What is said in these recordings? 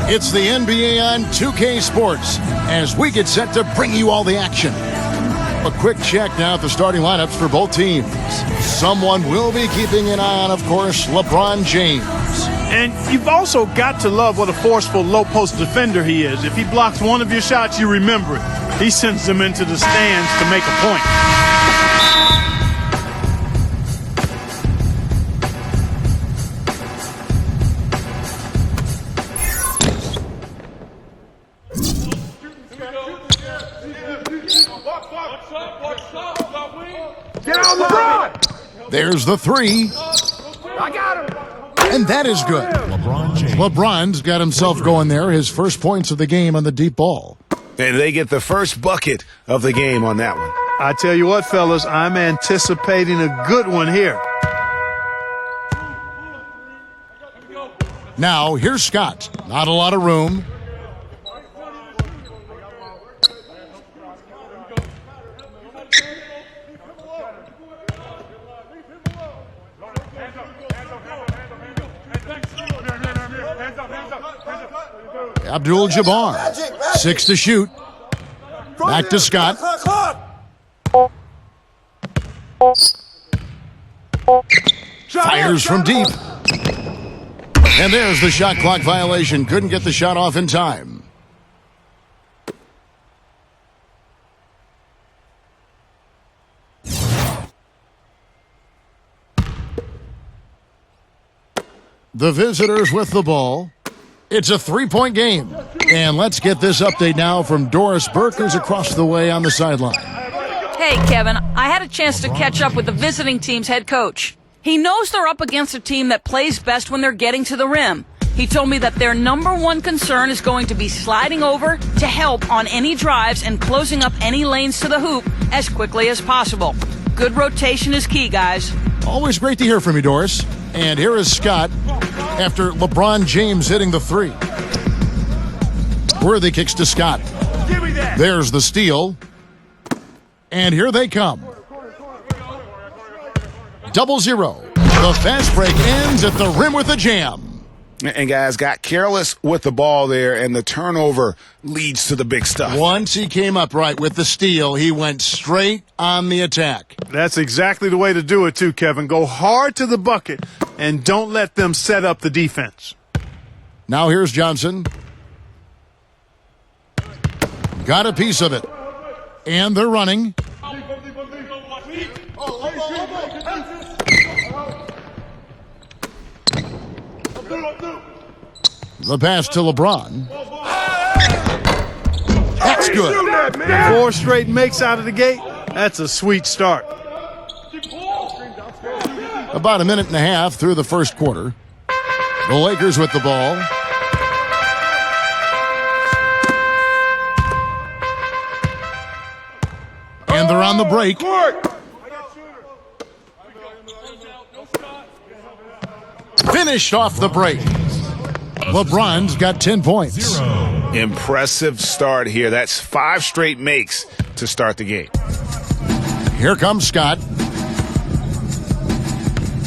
It's the NBA on 2K Sports as we get set to bring you all the action. A quick check now at the starting lineups for both teams. Someone will be keeping an eye on, of course, LeBron James. And you've also got to love what a forceful low-post defender he is. If he blocks one of your shots, you remember it. He sends them into the stands to make a point. Get out, LeBron! There's the three. I got him. And that is good. LeBron's got himself going there. His first points of the game on the deep ball. And they get the first bucket of the game on that one. I tell you what, fellas, I'm anticipating a good one here. Now, here's Scott. Not a lot of room. Abdul-Jabbar, 6 to shoot. Back to Scott. Fires from deep. And there's the shot clock violation. Couldn't get the shot off in time. The visitors with the ball. It's a three-point game. And let's get this update now from Doris Burke, who's across the way on the sideline. Hey, Kevin, I had a chance to catch up with the visiting team's head coach. He knows they're up against a team that plays best when they're getting to the rim. He told me that their number one concern is going to be sliding over to help on any drives and closing up any lanes to the hoop as quickly as possible. Good rotation is key, guys. Always great to hear from you, Doris. And here is Scott after LeBron James hitting the three. Worthy kicks to Scott. There's the steal. And here they come. 0-0. The fast break ends at the rim with a jam. And guys got careless with the ball there, and the turnover leads to the big stuff. Once he came up right with the steal, he went straight on the attack. That's exactly the way to do it, too, Kevin. Go hard to the bucket and don't let them set up the defense. Now here's Johnson. Got a piece of it. And they're running. The pass to LeBron. That's good. 4 straight makes out of the gate. That's a sweet start. About a minute and a half through the first quarter. The Lakers with the ball. And they're on the break. Finished off the break. LeBron's got 10 points. Impressive start here. That's 5 straight makes to start the game. Here comes Scott.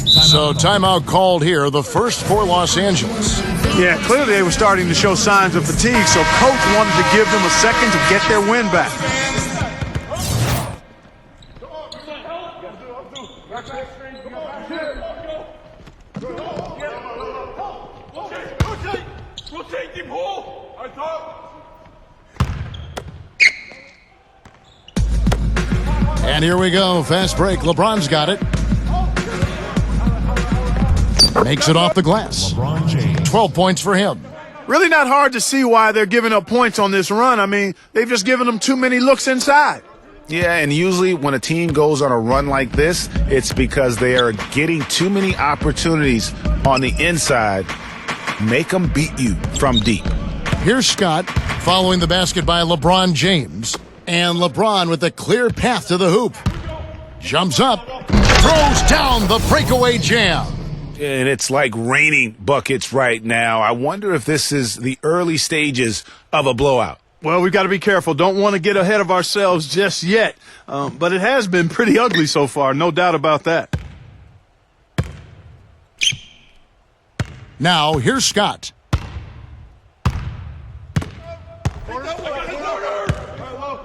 So timeout called here, the first for Los Angeles. Yeah, clearly they were starting to show signs of fatigue, so coach wanted to give them a second to get their win back. And here we go, fast break. LeBron's got it. Makes it off the glass. 12 points for him. Really not hard to see why they're giving up points on this run. I mean, they've just given them too many looks inside. Yeah, and usually when a team goes on a run like this, it's because they are getting too many opportunities on the inside. Make them beat you from deep. Here's Scott following the basket by LeBron James. And LeBron with a clear path to the hoop. Jumps up, throws down the breakaway jam. And it's like raining buckets right now. I wonder if this is the early stages of a blowout. Well, we've got to be careful. Don't want to get ahead of ourselves just yet. But it has been pretty ugly so far, no doubt about that. Now, here's Scott.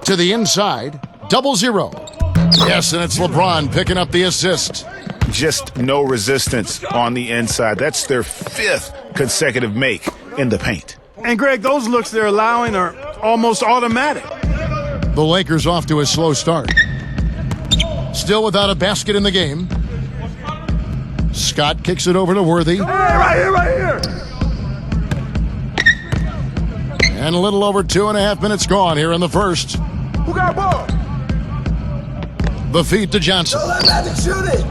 To the inside, 0-0. Yes, and it's LeBron picking up the assist. Just no resistance on the inside. That's their 5th consecutive make in the paint. And, Greg, those looks they're allowing are almost automatic. The Lakers off to a slow start. Still without a basket in the game. Scott kicks it over to Worthy. Hey, right here. And a little over 2.5 minutes gone here in the first. Who got ball? The feed to Johnson. Don't let Magic shoot it.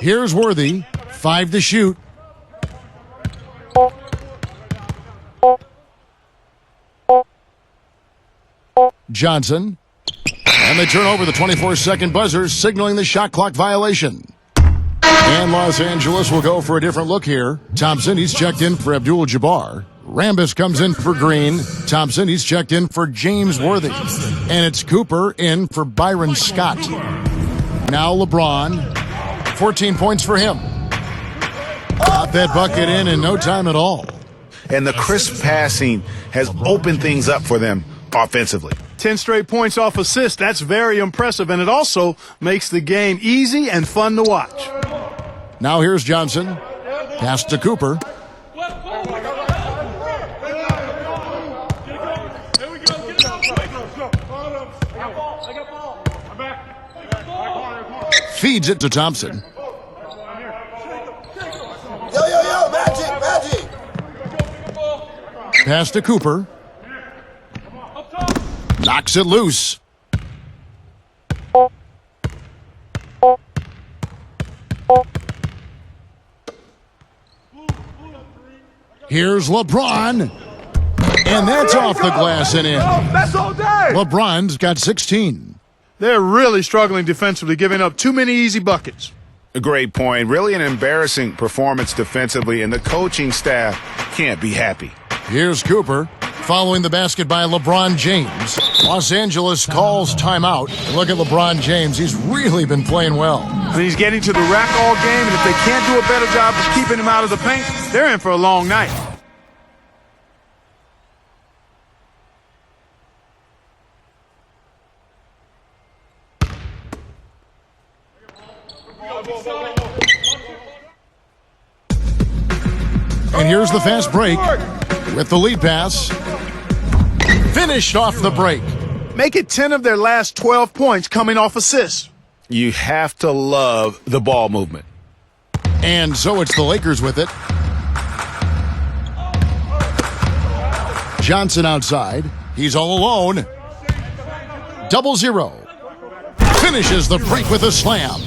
Here's Worthy. 5 to shoot. Johnson. And they turn over the 24-second buzzer, signaling the shot clock violation. And Los Angeles will go for a different look here. Thompson, he's checked in for Abdul-Jabbar. Rambis comes in for Green. Thompson, he's checked in for James Worthy. And it's Cooper in for Byron Scott. Now LeBron, 14 points for him. Got that bucket in no time at all. And the crisp passing has opened things up for them offensively. 10 straight points off assist. That's very impressive, and it also makes the game easy and fun to watch. Now here's Johnson. Pass to Cooper. Feeds it to Thompson. Yo, Magic. Pass to Cooper. Knocks it loose. Here's LeBron. And that's off the glass and in. That's all day. LeBron's got 16. They're really struggling defensively, giving up too many easy buckets. A great point. Really an embarrassing performance defensively, and the coaching staff can't be happy. Here's Cooper. Following the basket by LeBron James. Los Angeles calls timeout. Look at LeBron James. He's really been playing well. And he's getting to the rack all game, and if they can't do a better job of keeping him out of the paint, they're in for a long night. And here's the fast break with the lead pass. Finished off the break. Make it 10 of their last 12 points coming off assists. You have to love the ball movement. And so it's the Lakers with it. Johnson outside. He's all alone. 0-0. Finishes the break with a slam.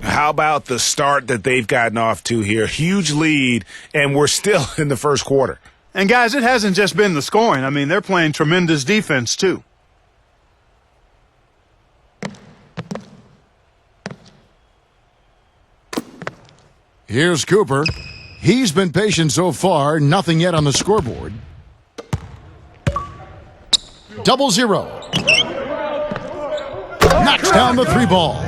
How about the start that they've gotten off to here? Huge lead, and we're still in the first quarter. And, guys, it hasn't just been the scoring. I mean, they're playing tremendous defense, too. Here's Cooper. He's been patient so far. Nothing yet on the scoreboard. 0-0. Knocks down the 3 ball.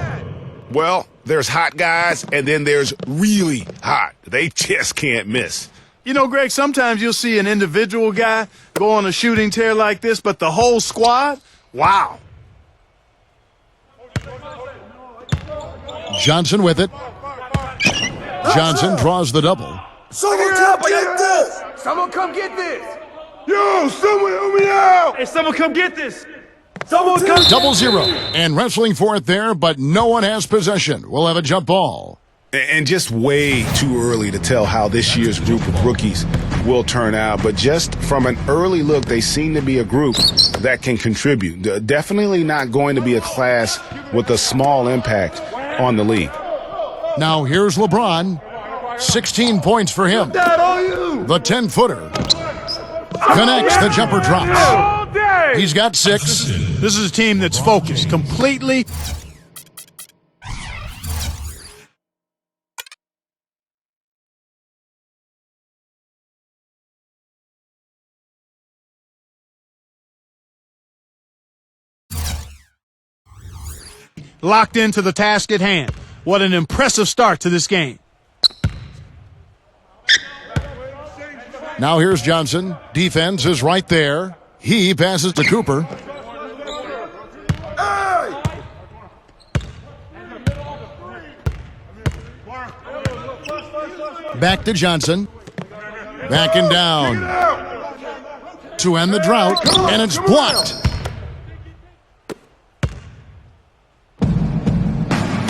Well, there's hot guys, and then there's really hot. They just can't miss. You know, Greg, sometimes you'll see an individual guy go on a shooting tear like this, but the whole squad, wow. Johnson with it. Johnson draws the double. Someone come get this. Someone come get this. Yo, someone help me out. Hey, someone come get this. Someone come. 0-0. And wrestling for it there, but no one has possession. We'll have a jump ball. And just way too early to tell how this year's group of rookies will turn out. But just from an early look, they seem to be a group that can contribute. Definitely not going to be a class with a small impact on the league. Now here's LeBron. 16 points for him. That on you. The 10-footer. Connects, the jumper drops. All day. He's got 6. This is a team that's focused completely. Locked into the task at hand. What an impressive start to this game. Now here's Johnson. Defense is right there. He passes to Cooper. Back to Johnson. Backing down to end the drought, and it's blocked.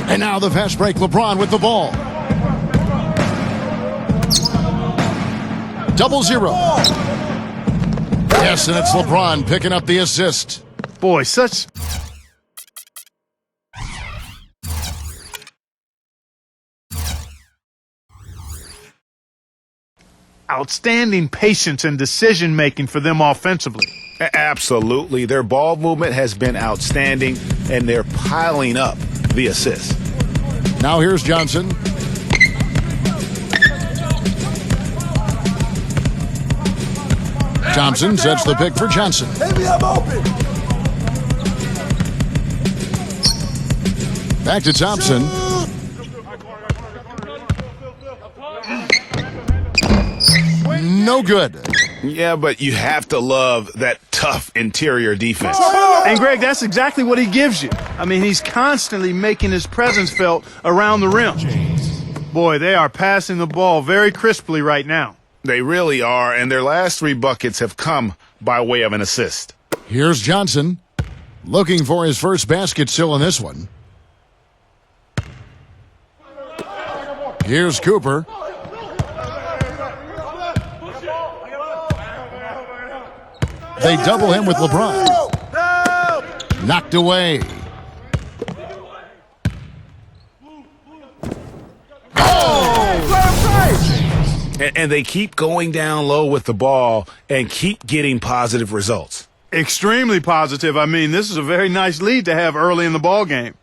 And now the fast break, LeBron with the ball. 0-0. Yes, and it's LeBron picking up the assist. Boy, such outstanding patience and decision-making for them offensively. Absolutely. Their ball movement has been outstanding, and they're piling up the assists. Now here's Johnson. Thompson sets the pick for Johnson. Maybe I'm open. Back to Thompson. No good. Yeah, but you have to love that tough interior defense. And, Greg, that's exactly what he gives you. I mean, he's constantly making his presence felt around the rim. Boy, they are passing the ball very crisply right now. They really are, and their last 3 buckets have come by way of an assist. Here's Johnson. Looking for his first basket still in this one. Here's Cooper. They double him with LeBron. Knocked away. And they keep going down low with the ball and keep getting positive results. Extremely positive. I mean, this is a very nice lead to have early in the ball game.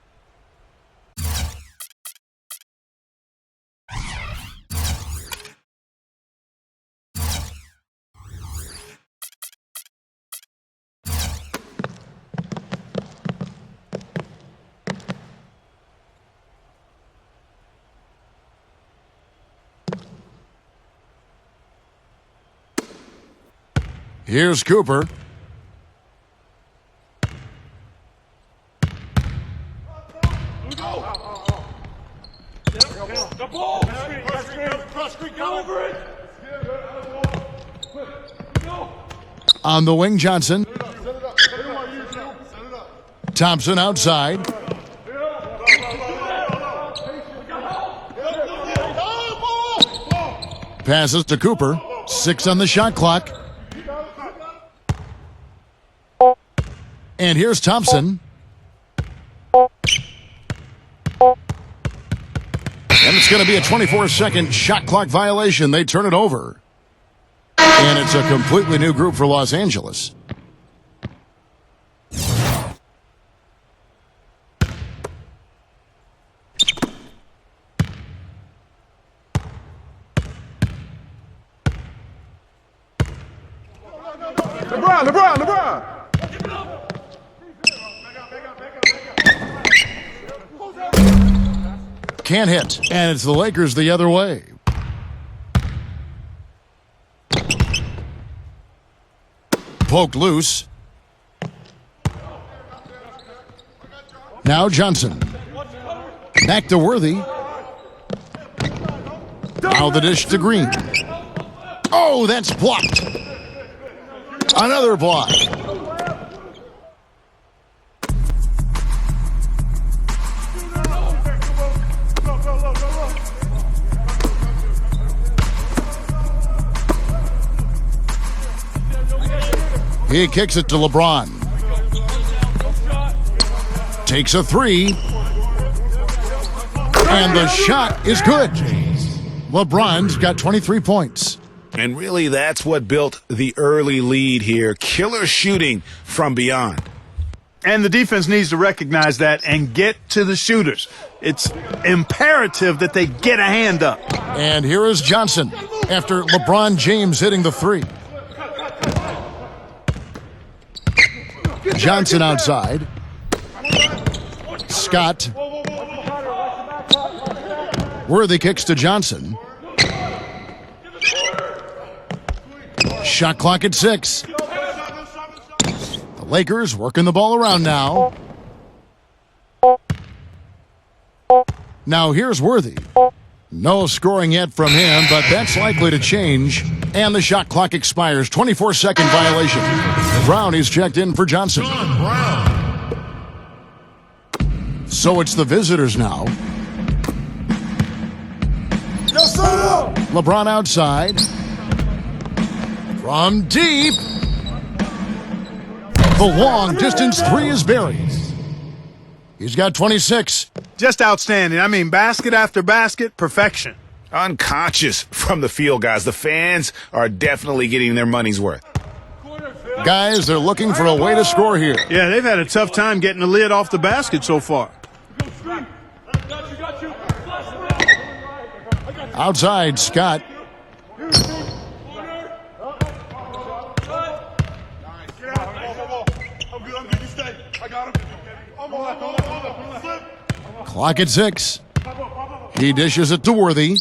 Here's Cooper. On the wing, Johnson. Thompson outside. Passes to Cooper. 6 on the shot clock. And here's Thompson. And it's going to be a 24-second shot clock violation. They turn it over. And it's a completely new group for Los Angeles. LeBron. Can't hit. And it's the Lakers the other way. Poked loose. Now Johnson. Back to Worthy. Now the dish to Green. Oh, that's blocked. Another block. He kicks it to LeBron. Takes a 3. And the shot is good. LeBron's got 23 points. And really, that's what built the early lead here. Killer shooting from beyond. And the defense needs to recognize that and get to the shooters. It's imperative that they get a hand up. And here is Johnson after LeBron James hitting the 3. Johnson outside. Scott. Worthy kicks to Johnson. Shot clock at 6. The Lakers working the ball around now. Now here's Worthy. No scoring yet from him, but that's likely to change. And the shot clock expires. 24-second violation. Brown is checked in for Johnson. So it's the visitors now. LeBron outside. From deep. The long distance three is buried. He's got 26. Just outstanding. I mean, basket after basket, perfection. Unconscious from the field, guys. The fans are definitely getting their money's worth. Guys, they're looking for a way to score here. Yeah, they've had a tough time getting the lid off the basket so far. Outside, Scott. Clock at 6. He dishes it to Worthy.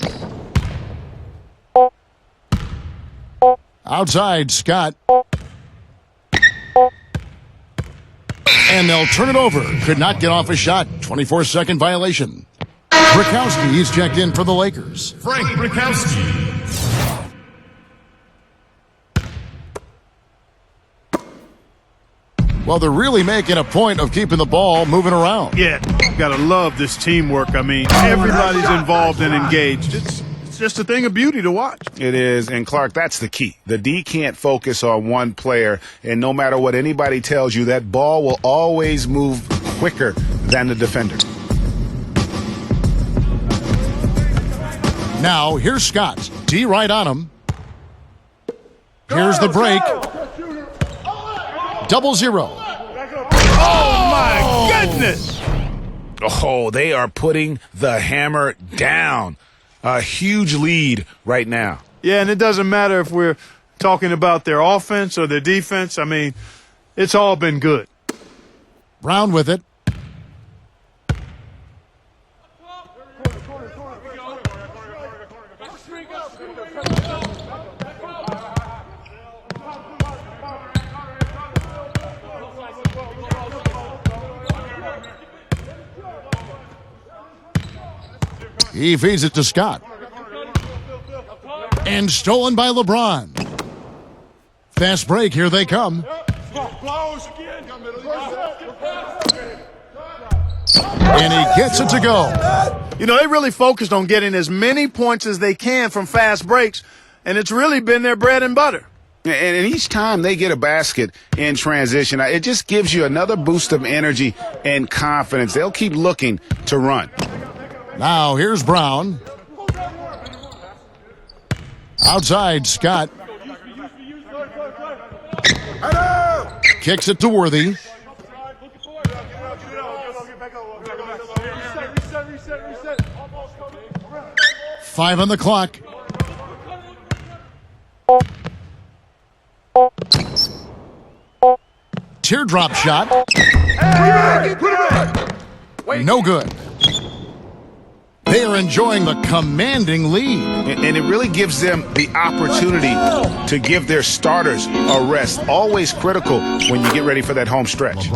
Outside, Scott. And they'll turn it over. Could not get off a shot. 24-second violation. Brikowski, he's checked in for the Lakers. Frank Brikowski. Well, they're really making a point of keeping the ball moving around. Yeah, gotta love this teamwork. I mean, everybody's involved and engaged. It's just a thing of beauty to watch. It is, and Clark, that's the key. The D can't focus on one player, and no matter what anybody tells you, that ball will always move quicker than the defender. Now, here's Scott. D right on him. Here's the break. 0-0. Oh, my goodness! Oh, they are putting the hammer down. A huge lead right now. Yeah, and it doesn't matter if we're talking about their offense or their defense. I mean, it's all been good. Brown with it. He feeds it to Scott. And stolen by LeBron. Fast break, here they come. And he gets it to go. You know, they really focused on getting as many points as they can from fast breaks, and it's really been their bread and butter. And each time they get a basket in transition, it just gives you another boost of energy and confidence. They'll keep looking to run. Now, here's Brown. Outside, Scott. Kicks it to Worthy. Five on the clock. Teardrop shot. No good. They are enjoying the commanding lead. And it really gives them the opportunity to give their starters a rest. Always critical when you get ready for that home stretch.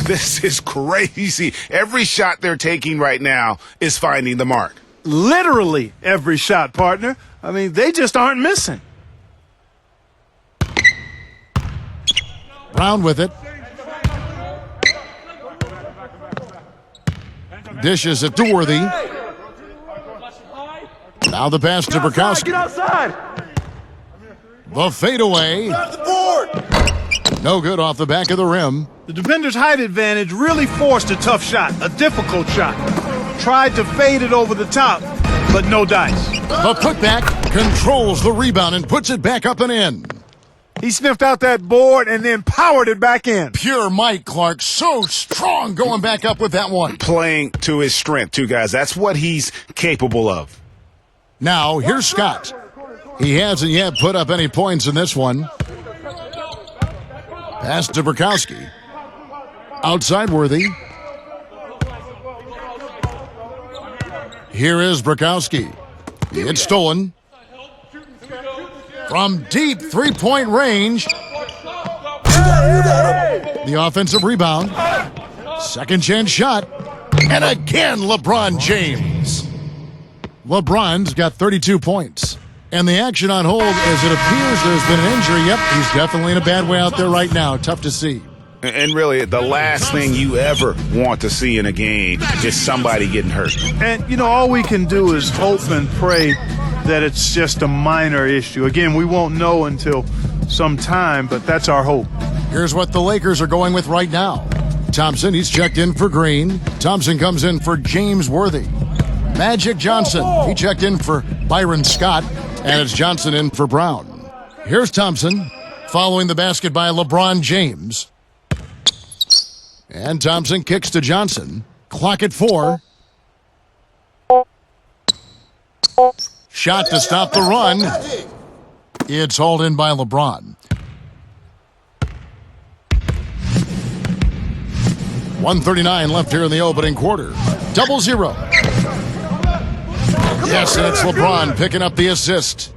This is crazy. Every shot they're taking right now is finding the mark. Literally every shot, partner. I mean, they just aren't missing. Brown with it. Dishes it to Worthy. Now the pass to Brikowski. Get outside! The fadeaway. No good off the back of the rim. The defender's height advantage really forced a tough shot, a difficult shot. Tried to fade it over the top, but no dice. The putback controls the rebound and puts it back up and in. He sniffed out that board and then powered it back in. Pure Mike Clark, so strong going back up with that one. Playing to his strength, too, guys. That's what he's capable of. Now, here's Scott. He hasn't yet put up any points in this one. Pass to Brikowski. Outside Worthy. Here is Brikowski. It's stolen. From deep three-point range. The offensive rebound. Second chance shot. And again, LeBron James. LeBron's got 32 points. And the action on hold as it appears there's been an injury. Yep, he's definitely in a bad way out there right now. Tough to see. And really, the last thing you ever want to see in a game is somebody getting hurt. And, you know, all we can do is hope and pray that it's just a minor issue. Again, we won't know until some time, but that's our hope. Here's what the Lakers are going with right now. Thompson, he's checked in for Green. Thompson comes in for James Worthy. Magic Johnson, he checked in for Byron Scott. And it's Johnson in for Brown. Here's Thompson, following the basket by LeBron James. And Thompson kicks to Johnson. Clock at 4. Shot to stop the run. It's hauled in by LeBron. 1:39 left here in the opening quarter. 0-0. Yes, and it's LeBron picking up the assist.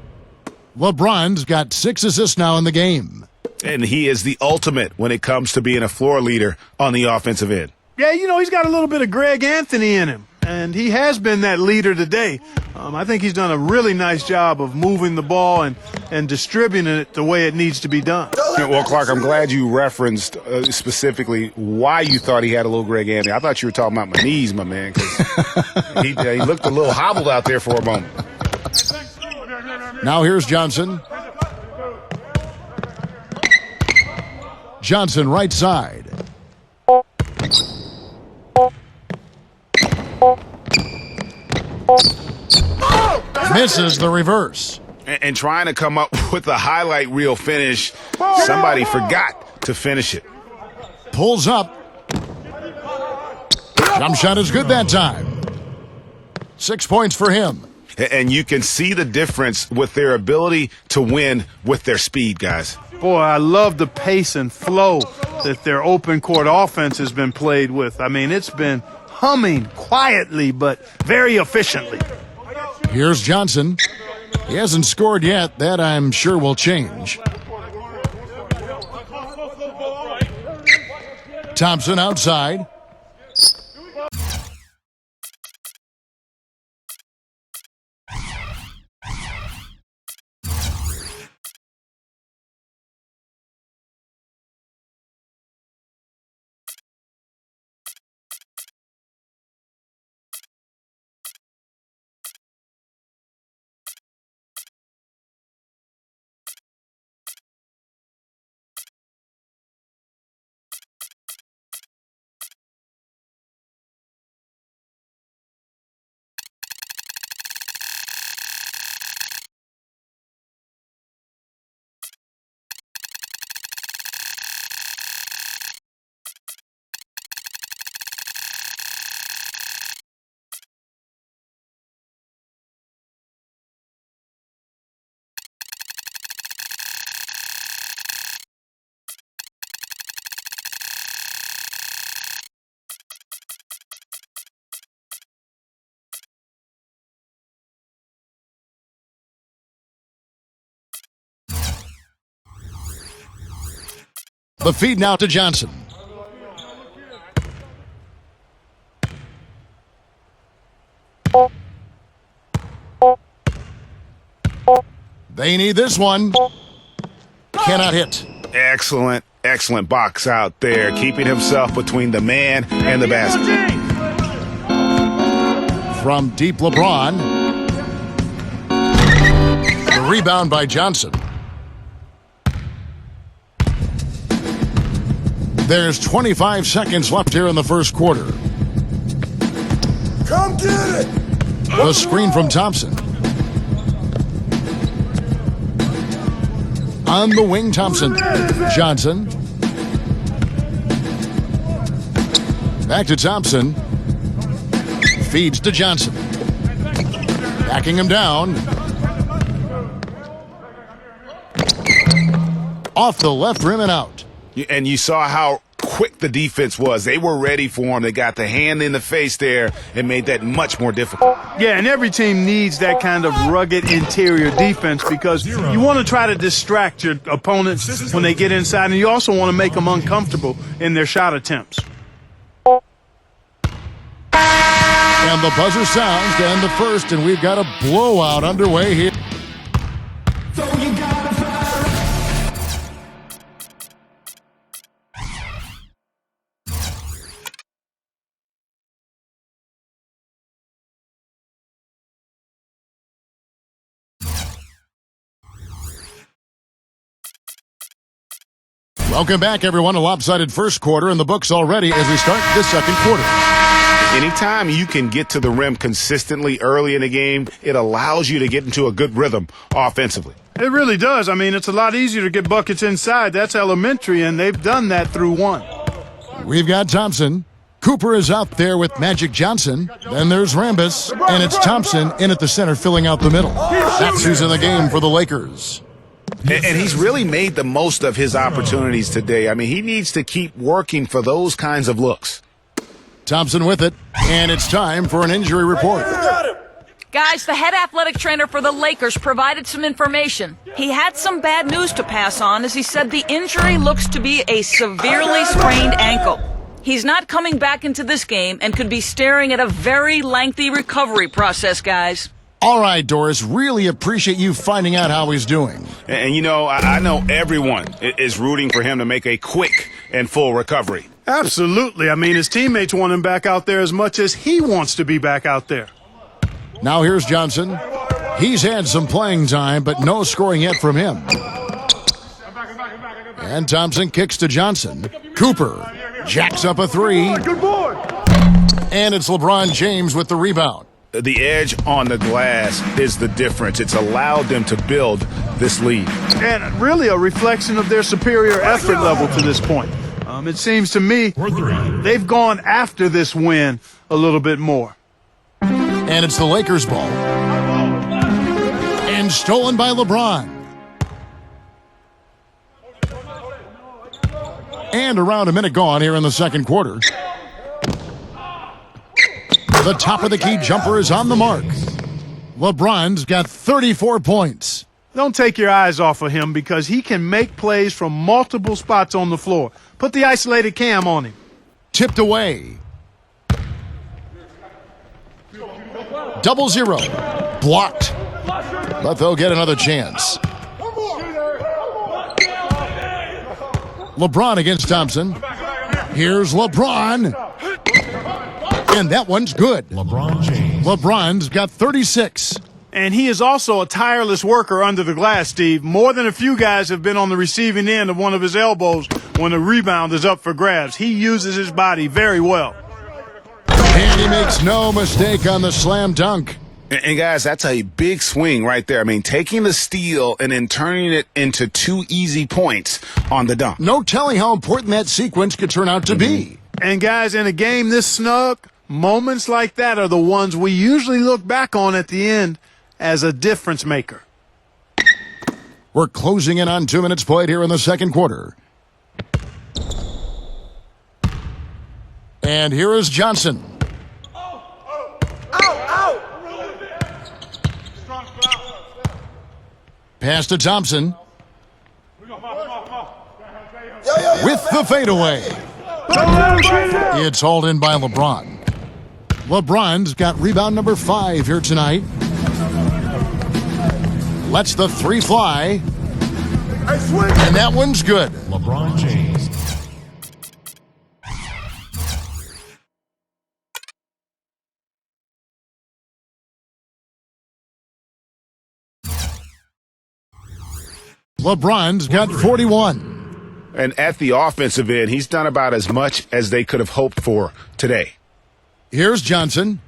LeBron's got 6 assists now in the game. And he is the ultimate when it comes to being a floor leader on the offensive end. Yeah, you know, he's got a little bit of Greg Anthony in him, and he has been that leader today. I think he's done a really nice job of moving the ball and distributing it the way it needs to be done. Well, Clark, I'm glad you referenced specifically why you thought he had a little Greg Anthony. I thought you were talking about my knees, my man, because he looked a little hobbled out there for a moment. Now here's Johnson. Johnson right side. Misses the reverse. And trying to come up with a highlight reel finish, somebody forgot to finish it. Pulls up. Jump shot is good that time. 6 points for him. And you can see the difference with their ability to win with their speed, guys. Boy, I love the pace and flow that their open court offense has been played with. I mean, it's been humming quietly but very efficiently. Here's Johnson. He hasn't scored yet. That, I'm sure, will change. Thompson outside. The feed now to Johnson. They need this one. Cannot hit. Excellent, excellent box out there, keeping himself between the man and the basket. From deep, LeBron. The rebound by Johnson. There's 25 seconds left here in the first quarter. Come get it! The screen from Thompson. On the wing, Thompson. Johnson. Back to Thompson. Feeds to Johnson. Backing him down. Off the left rim and out. And you saw how quick the defense was. They were ready for him. They got the hand in the face there and made that much more difficult. Yeah, and every team needs that kind of rugged interior defense because you want to try to distract your opponents when they get inside, and you also want to make them uncomfortable in their shot attempts. And the buzzer sounds to end the first, and we've got a blowout underway here. Welcome back, everyone. A lopsided first quarter in the books already as we start this second quarter. Anytime you can get to the rim consistently early in the game, it allows you to get into a good rhythm offensively. It really does. I mean, it's a lot easier to get buckets inside. That's elementary, and they've done that through one. We've got Thompson. Cooper is out there with Magic Johnson. Then there's Rambis, and it's Thompson in at the center filling out the middle. That's who's in the game for the Lakers. And he's really made the most of his opportunities today. I mean, he needs to keep working for those kinds of looks. Thompson with it, and it's time for an injury report. Guys, the head athletic trainer for the Lakers provided some information. He had some bad news to pass on as he said the injury looks to be a severely sprained ankle. He's not coming back into this game and could be staring at a very lengthy recovery process, guys. All right, Doris, really appreciate you finding out how he's doing. And you know, I know everyone is rooting for him to make a quick and full recovery. Absolutely. I mean, his teammates want him back out there as much as he wants to be back out there. Now here's Johnson. He's had some playing time, but no scoring yet from him. And Thompson kicks to Johnson. Cooper jacks up a three. And it's LeBron James with the rebound. The edge on the glass is the difference. It's allowed them to build this lead. And really a reflection of their superior effort level to this point. It seems to me they've gone after this win a little bit more. And it's the Lakers' ball. And stolen by LeBron. And around a minute gone here in the second quarter. The top of the key jumper is on the mark. LeBron's got 34 points. Don't take your eyes off of him because he can make plays from multiple spots on the floor. Put the isolated cam on him. Tipped away. 0-0. Blocked. But they'll get another chance. LeBron against Thompson. Here's LeBron. And that one's good. LeBron James. LeBron's got 36. And he is also a tireless worker under the glass, Steve. More than a few guys have been on the receiving end of one of his elbows when a rebound is up for grabs. He uses his body very well. And he makes no mistake on the slam dunk. And guys, that's a big swing right there. I mean, taking the steal and then turning it into 2 easy points on the dunk. No telling how important that sequence could turn out to be. And guys, in a game this snug, moments like that are the ones we usually look back on at the end as a difference maker. We're closing in on 2 minutes played here in the second quarter. And here is Johnson. Pass to Thompson. With the fadeaway. It's hauled in by LeBron. LeBron's got rebound number 5 here tonight. Lets the 3 fly. And that one's good. LeBron James. LeBron's got 41. And at the offensive end, he's done about as much as they could have hoped for today. Here's Johnson.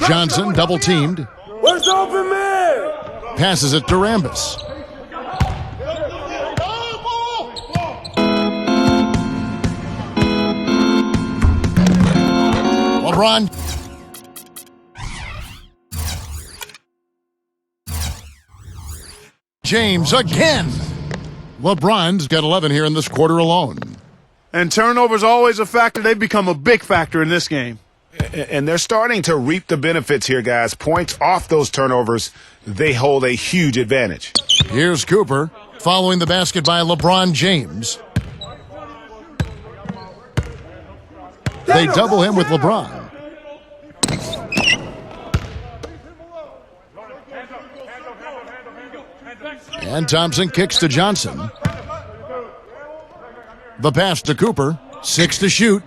Johnson double teamed. Where's the open man? Passes it to Rambis. LeBron. James again. LeBron's got 11 here in this quarter alone. And turnovers always a factor. They've become a big factor in this game. And they're starting to reap the benefits here, guys. Points off those turnovers, they hold a huge advantage. Here's Cooper following the basket by LeBron James. They double him with LeBron. And Thompson kicks to Johnson. The pass to Cooper. 6 to shoot.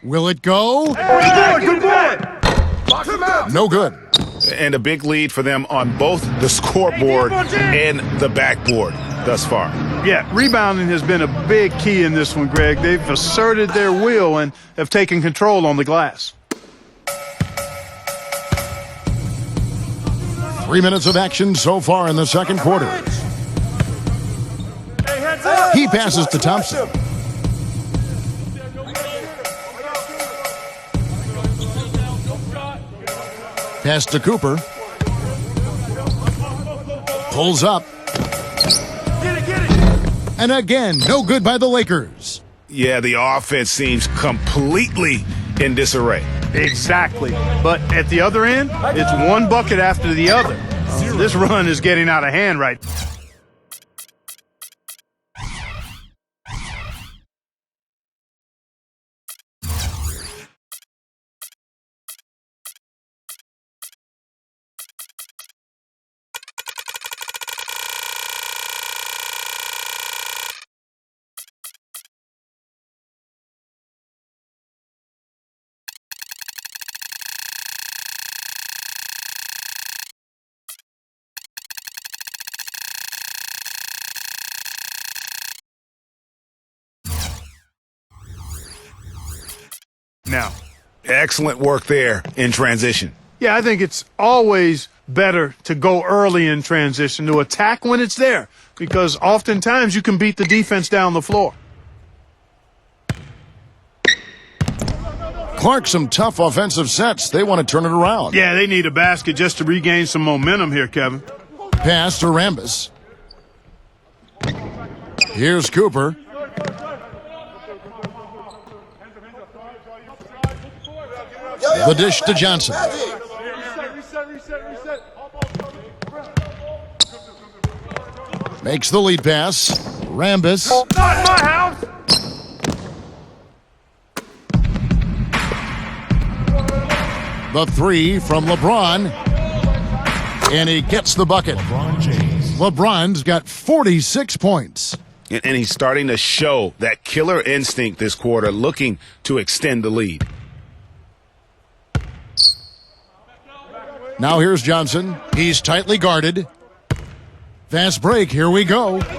Will it go? Good boy. Lock him out. No good. And a big lead for them on both the scoreboard and the backboard thus far. Yeah, rebounding has been a big key in this one, Greg. They've asserted their will and have taken control on the glass. 3 minutes of action so far in the second quarter. He passes to Thompson. Pass to Cooper. Pulls up. And again, no good by the Lakers. Yeah, the offense seems completely in disarray. Exactly. But at the other end, it's one bucket after the other. This run is getting out of hand right now. Now, Excellent work there in transition. yeah, I think it's always better to go early in transition, to attack when it's there, because oftentimes you can beat the defense down the floor. Clark, some tough offensive sets. They want to turn it around. Yeah, they need a basket just to regain some momentum here, Kevin. Pass to Rambis. Here's Cooper. The dish to Johnson. Makes the lead pass. Rambis. Not my house. The three from LeBron. And he gets the bucket. LeBron James. LeBron's got 46 points. And he's starting to show that killer instinct this quarter, looking to extend the lead. Now here's Johnson. He's tightly guarded. Fast break. Here we go. He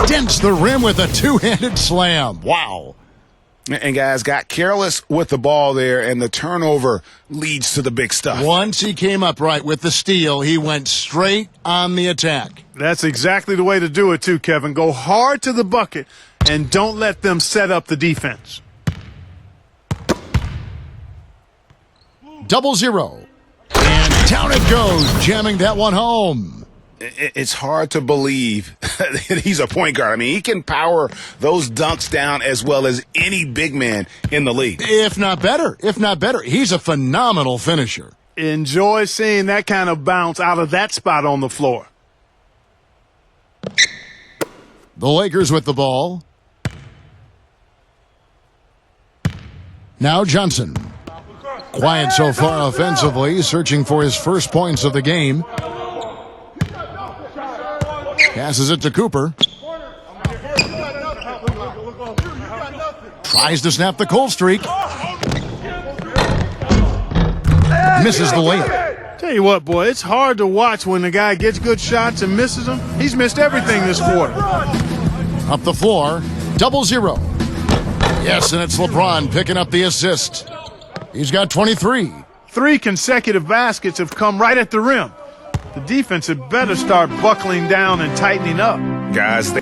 dents the rim with a two-handed slam. Wow. And guys got careless with the ball there, and the turnover leads to the big stuff. Once he came up right with the steal, he went straight on the attack. That's exactly the way to do it, too, Kevin. Go hard to the bucket and don't let them set up the defense. 0-0. And down it goes, jamming that one home. It's hard to believe that he's a point guard. I mean, he can power those dunks down as well as any big man in the league. If not better. He's a phenomenal finisher. Enjoy seeing that kind of bounce out of that spot on the floor. The Lakers with the ball. Now Johnson. Quiet so far offensively, searching for his first points of the game. Passes it to Cooper. Tries to snap the cold streak. Misses the layup. Tell you what, boy, it's hard to watch when the guy gets good shots and misses them. He's missed everything this quarter. Up the floor, 0-0. Yes, and it's LeBron picking up the assist. He's got 23. 3 consecutive baskets have come right at the rim. The defense had better start buckling down and tightening up. Guys,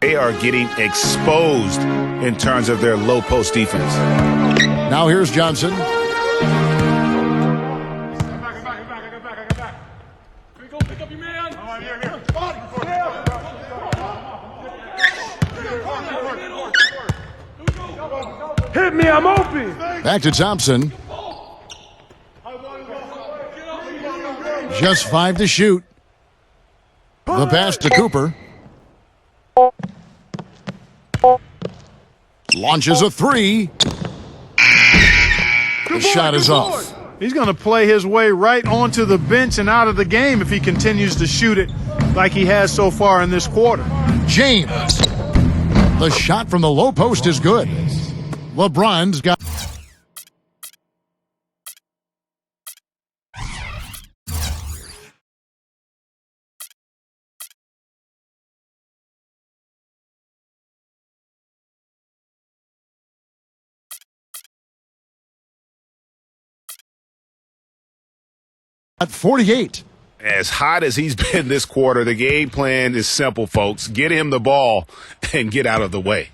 they are getting exposed in terms of their low post defense. Now here's Johnson. Hit me, I'm open. Back to Thompson. Just 5 to shoot. The pass to Cooper. Launches a 3. The shot is off. He's going to play his way right onto the bench and out of the game if he continues to shoot it like he has so far in this quarter. James. The shot from the low post is good. LeBron's got... at 48. As hot as he's been this quarter, the game plan is simple, folks. Get him the ball and get out of the way.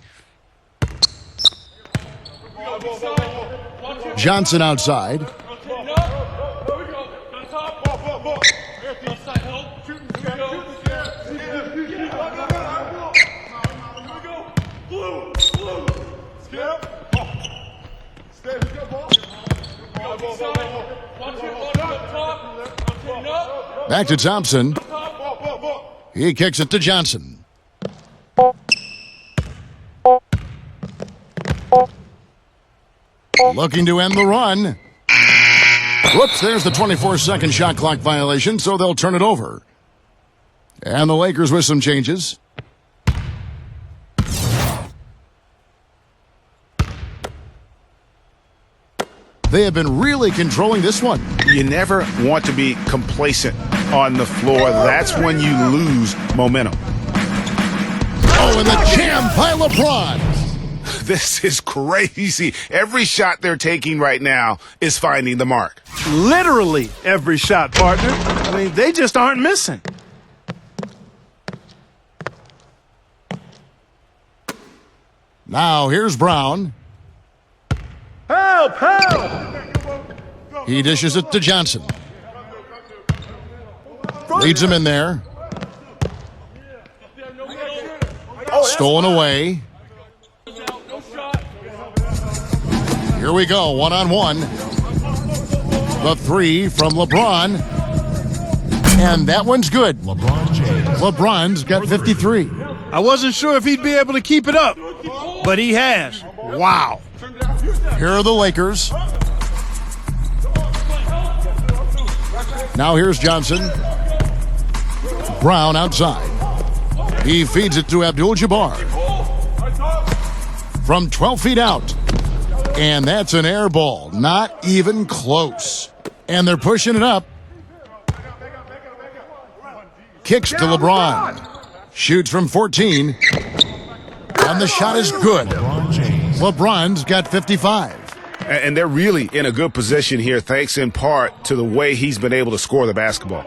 Johnson outside. Back to Thompson. He kicks it to Johnson. Looking to end the run. Whoops, there's the 24-second shot clock violation, so they'll turn it over. And the Lakers with some changes. They have been really controlling this one. You never want to be complacent on the floor. That's when you lose momentum. Oh, and the jam by LeBron. This is crazy. Every shot they're taking right now is finding the mark. Literally every shot, partner. I mean, they just aren't missing. Now here's Brown. Help, help. He dishes it to Johnson. Leads him in there. Stolen away. Here we go, one-on-one. The 3 from LeBron. And that one's good. LeBron James. LeBron's got 53. I wasn't sure if he'd be able to keep it up, but he has. Wow. Here are the Lakers. Now here's Johnson. Brown outside. He feeds it to Abdul-Jabbar. From 12 feet out. And that's an air ball. Not even close. And they're pushing it up. Kicks to LeBron. Shoots from 14. And the shot is good. LeBron James. LeBron's got 55. And they're really in a good position here, thanks in part to the way he's been able to score the basketball.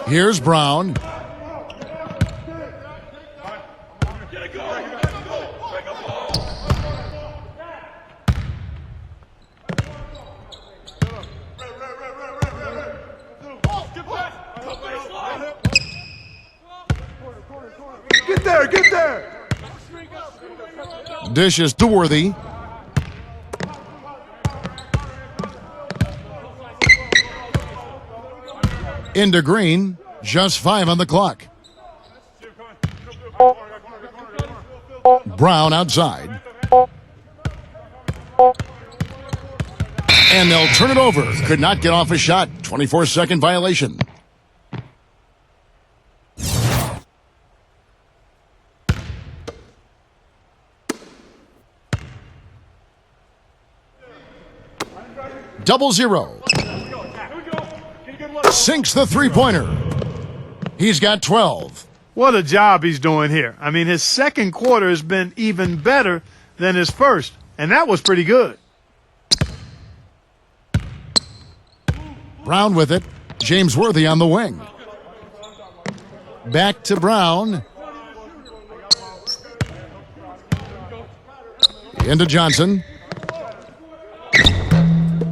Here's Brown. Get there, get there. Dishes to Worthy. Into Green. Just 5 on the clock. Brown outside. And they'll turn it over. Could not get off a shot. 24-second violation. 0-0. Sinks the three-pointer. He's got 12. What a job he's doing here. I mean, his second quarter has been even better than his first, and that was pretty good. Brown with it. James Worthy on the wing. Back to Brown. Into Johnson.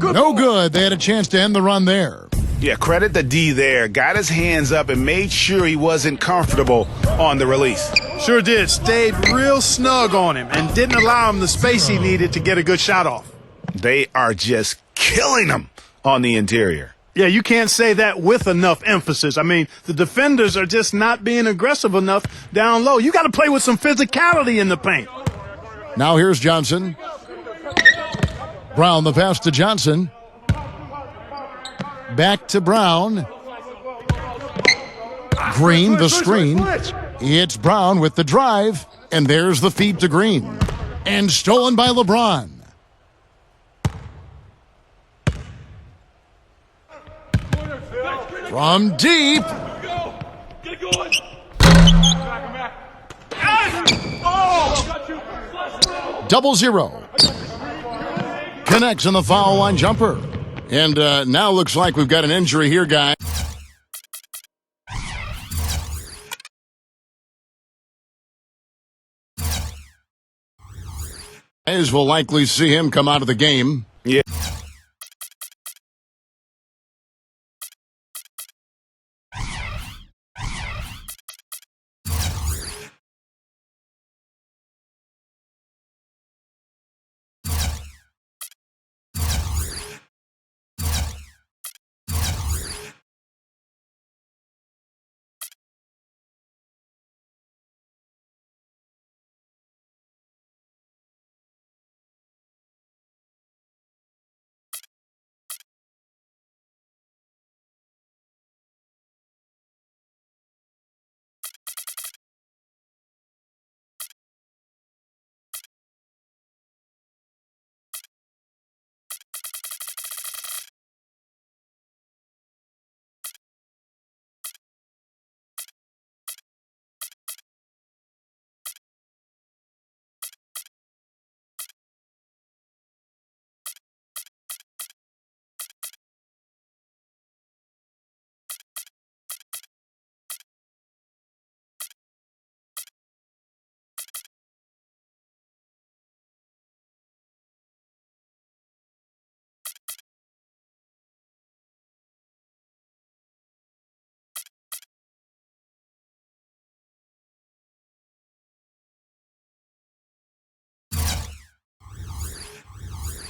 No good. They had a chance to end the run there. Yeah, credit the D there. Got his hands up and made sure he wasn't comfortable on the release. Sure did. Stayed real snug on him and didn't allow him the space he needed to get a good shot off. They are just killing him on the interior. Yeah, you can't say that with enough emphasis. I mean, the defenders are just not being aggressive enough down low. You got to play with some physicality in the paint. Now here's Johnson. Brown the pass to Johnson. Back to Brown. Green the screen. It's Brown with the drive. And there's the feed to Green. And stolen by LeBron. From deep. 0-0. Connects on the foul line jumper. And now looks like we've got an injury here, guys. We'll likely see him come out of the game. Yeah.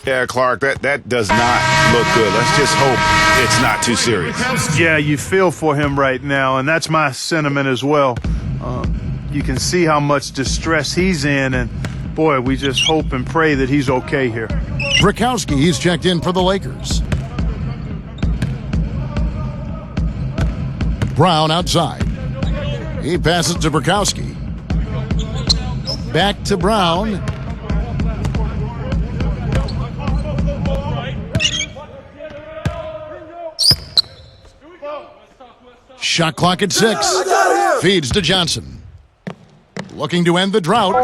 Yeah, Clark, that does not look good. Let's just hope it's not too serious. Yeah, you feel for him right now, and that's my sentiment as well. You can see how much distress he's in, and, boy, we just hope and pray that he's okay here. Brakowski, he's checked in for the Lakers. Brown outside. He passes to Brakowski. Back to Brown. Shot clock at 6. Feeds to Johnson. Looking to end the drought.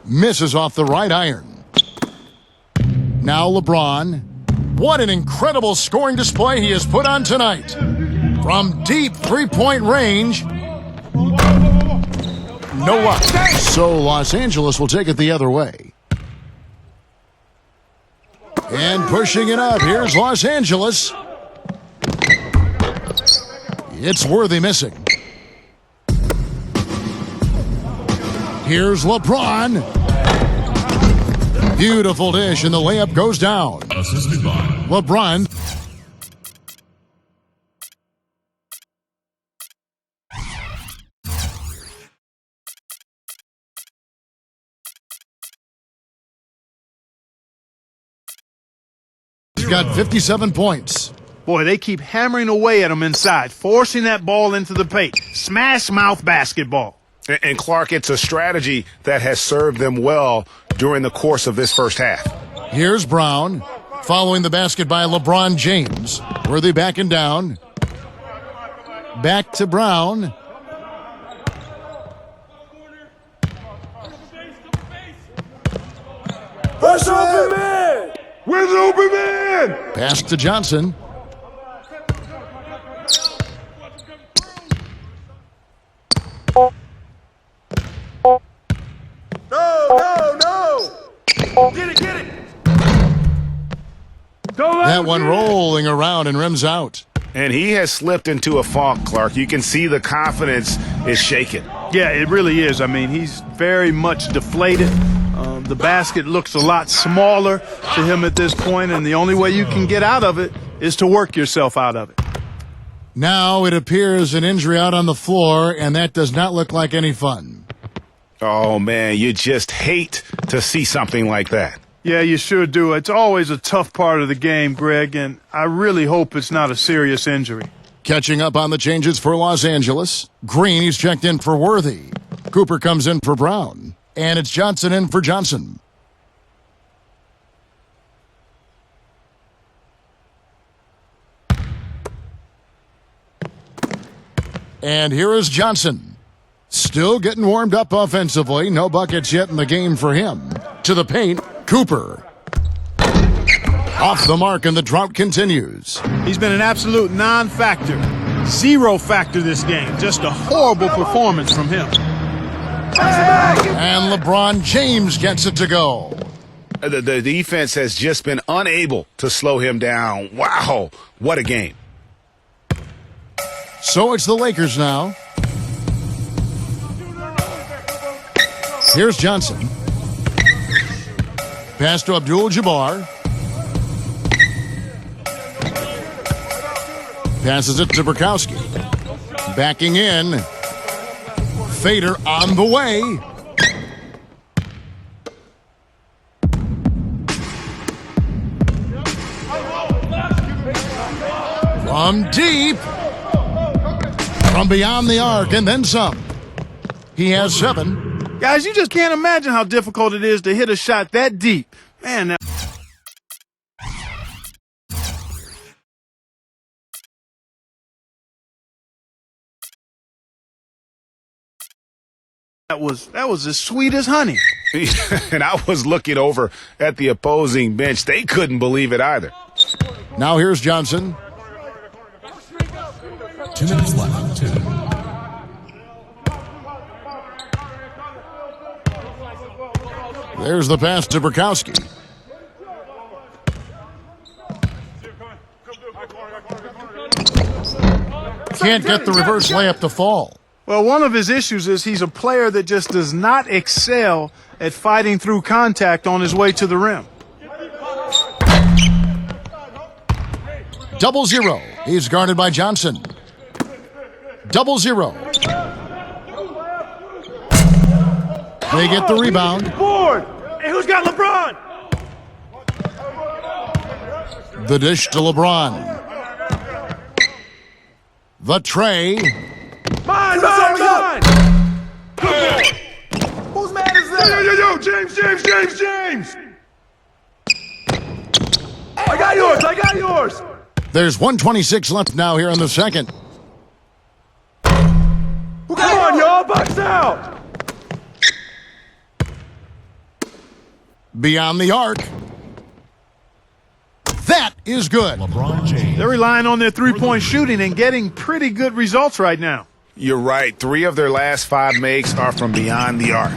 Misses off the right iron. Now LeBron. What an incredible scoring display he has put on tonight. From deep three-point range. No luck. So Los Angeles will take it the other way. And pushing it up. Here's Los Angeles. It's Worthy missing. Here's LeBron. Beautiful dish, and the layup goes down. LeBron. He's got 57 points. Boy, they keep hammering away at him inside, forcing that ball into the paint. Smash mouth basketball. And Clark, it's a strategy that has served them well during the course of this first half. Here's Brown. Following the basket by LeBron James. Worthy backing down. Back to Brown. Where's the open man? Where's the open man? Pass to Johnson. No! Get it! That one rolling around and rims out. And he has slipped into a funk, Clark. You can see the confidence is shaken. Yeah, it really is. I mean, he's very much deflated. The basket looks a lot smaller to him at this point, and the only way you can get out of it is to work yourself out of it. Now it appears an injury out on the floor, and that does not look like any fun. Oh, man, you just hate to see something like that. Yeah, you sure do. It's always a tough part of the game, Greg, and I really hope it's not a serious injury. Catching up on the changes for Los Angeles. Green, he's checked in for Worthy. Cooper comes in for Brown. And it's Johnson in for Johnson. And here is Johnson. Still getting warmed up offensively. No buckets yet in the game for him. To the paint, Cooper. Off the mark, and the drought continues. He's been an absolute non-factor. Zero factor this game. Just a horrible performance from him. And LeBron James gets it to go. The defense has just been unable to slow him down. Wow, what a game. So it's the Lakers now. Here's Johnson. Pass to Abdul-Jabbar. Passes it to Burkowski. Backing in. Fader on the way. From deep. From beyond the arc and then some. He has 7. Guys, you just can't imagine how difficult it is to hit a shot that deep. Man, that was as sweet as honey. And I was looking over at the opposing bench. They couldn't believe it either. Now here's Johnson. 2 minutes left. 2. There's the pass to Burkowski. Can't get the reverse layup to fall. Well, one of his issues is he's a player that just does not excel at fighting through contact on his way to the rim. 0-0. He's guarded by Johnson. 0-0. They get the rebound. Board! Hey, who's got LeBron? The dish to LeBron. The tray. Mine! Whose man is that? Yo, James! I got yours! There's 1:26 left now here in the second. Come on, y'all, box out! Beyond the arc. That is good. LeBron James. They're relying on their three-point shooting and getting pretty good results right now. You're right. 3 of their last 5 makes are from beyond the arc.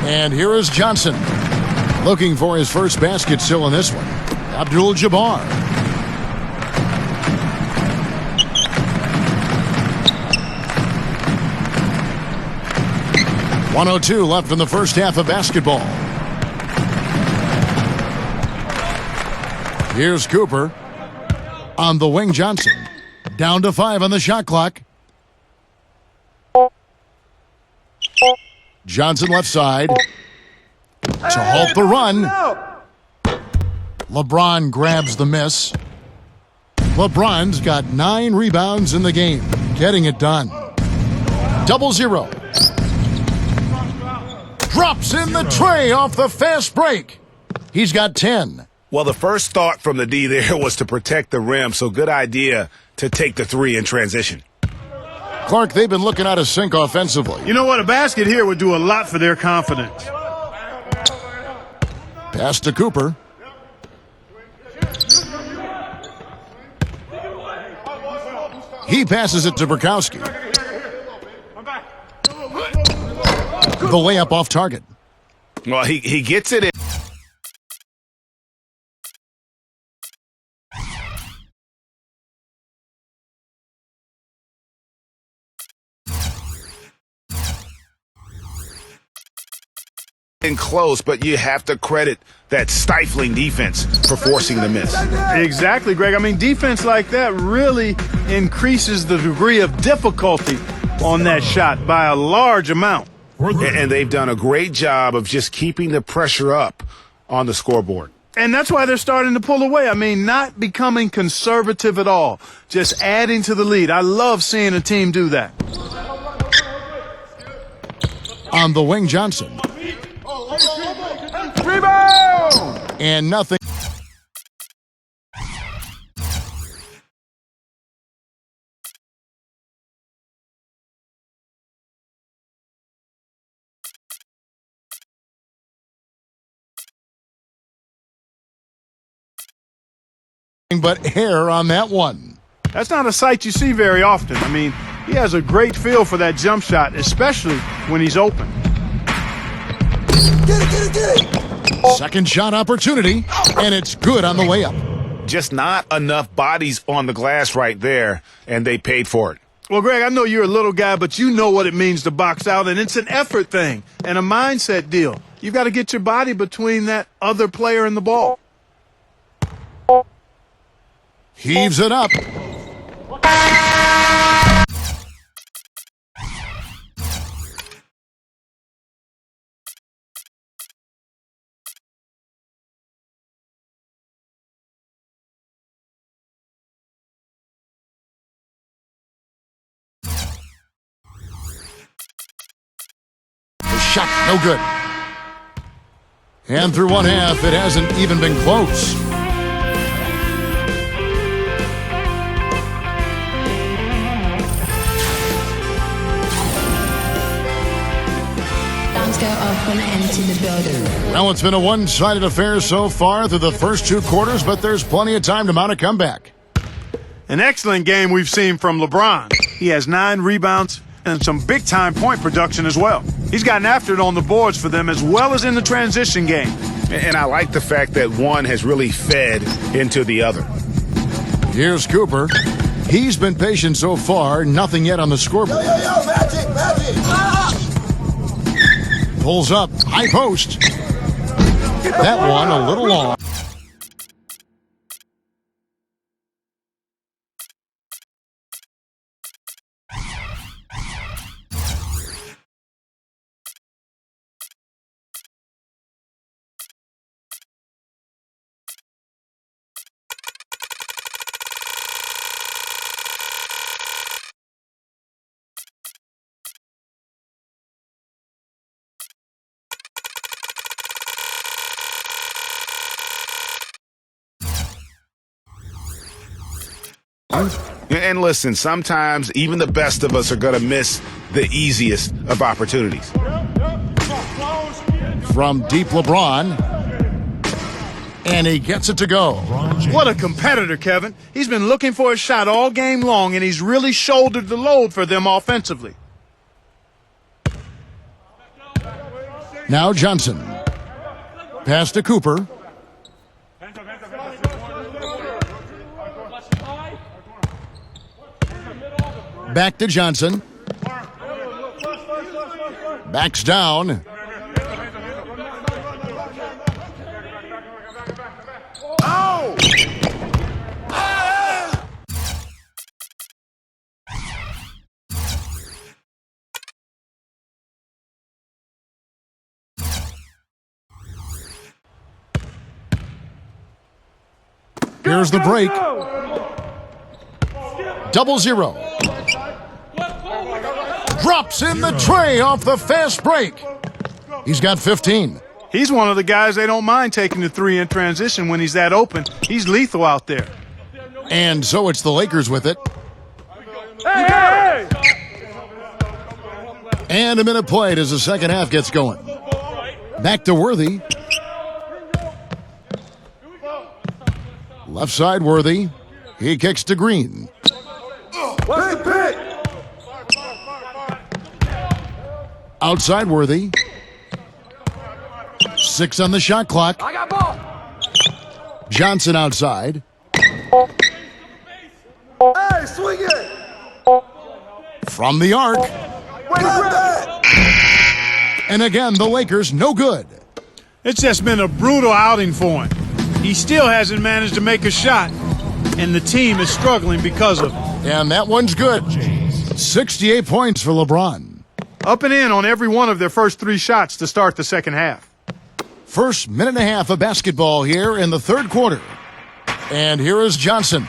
And here is Johnson. Looking for his first basket still in this one. Abdul-Jabbar. .102 left in the first half of basketball. Here's Cooper. On the wing, Johnson. Down to 5 on the shot clock. Johnson left side. To halt the run. LeBron grabs the miss. LeBron's got 9 rebounds in the game. Getting it done. 0-0. Drops in the tray off the fast break. He's got 10. Well, the first thought from the D there was to protect the rim, so good idea to take the three in transition. Clark, they've been looking out of sync offensively. You know what? A basket here would do a lot for their confidence. Pass to Cooper. He passes it to Burkowski. The layup off target. Well, he gets it in. Close, but you have to credit that stifling defense for forcing the miss. Exactly, Greg. I mean, defense like that really increases the degree of difficulty on that shot by a large amount. And they've done a great job of just keeping the pressure up on the scoreboard. And that's why they're starting to pull away. I mean, not becoming conservative at all, just adding to the lead. I love seeing a team do that. On the wing, Johnson. Rebound! And nothing. But hair on that one. That's not a sight you see very often. I mean, he has a great feel for that jump shot, especially when he's open. Get it! Second shot opportunity, and it's good on the layup. Just not enough bodies on the glass right there, and they paid for it. Well, Greg, I know you're a little guy, but you know what it means to box out, and it's an effort thing and a mindset deal. You've got to get your body between that other player and the ball. Heaves it up. The shot, no good. And through one half, it hasn't even been close. The building. Well, it's been a one-sided affair so far through the first two quarters, but there's plenty of time to mount a comeback. An excellent game we've seen from LeBron. He has 9 rebounds and some big-time point production as well. He's gotten after it on the boards for them as well as in the transition game. And I like the fact that one has really fed into the other. Here's Cooper. He's been patient so far, nothing yet on the scoreboard. Magic! Pulls up, high post. That one a little long. And listen, sometimes even the best of us are going to miss the easiest of opportunities. From deep LeBron. And he gets it to go. What a competitor, Kevin. He's been looking for a shot all game long, and he's really shouldered the load for them offensively. Now Johnson. Pass to Cooper. Back to Johnson. Backs down. Oh! Here's the break. 0-0. Drops in the tray off the fast break. He's got 15. He's one of the guys they don't mind taking the three in transition when he's that open. He's lethal out there. And so it's the Lakers with it. Hey! And a minute played as the second half gets going. Back to Worthy. Left side Worthy. He kicks to Green. Pick, pick! Outside Worthy. 6 on the shot clock. I got ball! Johnson outside. Hey, swing it! From the arc. Wait, grab that! And again, the Lakers no good. It's just been a brutal outing for him. He still hasn't managed to make a shot, and the team is struggling because of it. And that one's good. 68 points for LeBron. Up and in on every one of their first 3 shots to start the second half. First minute and a half of basketball here in the third quarter. And here is Johnson.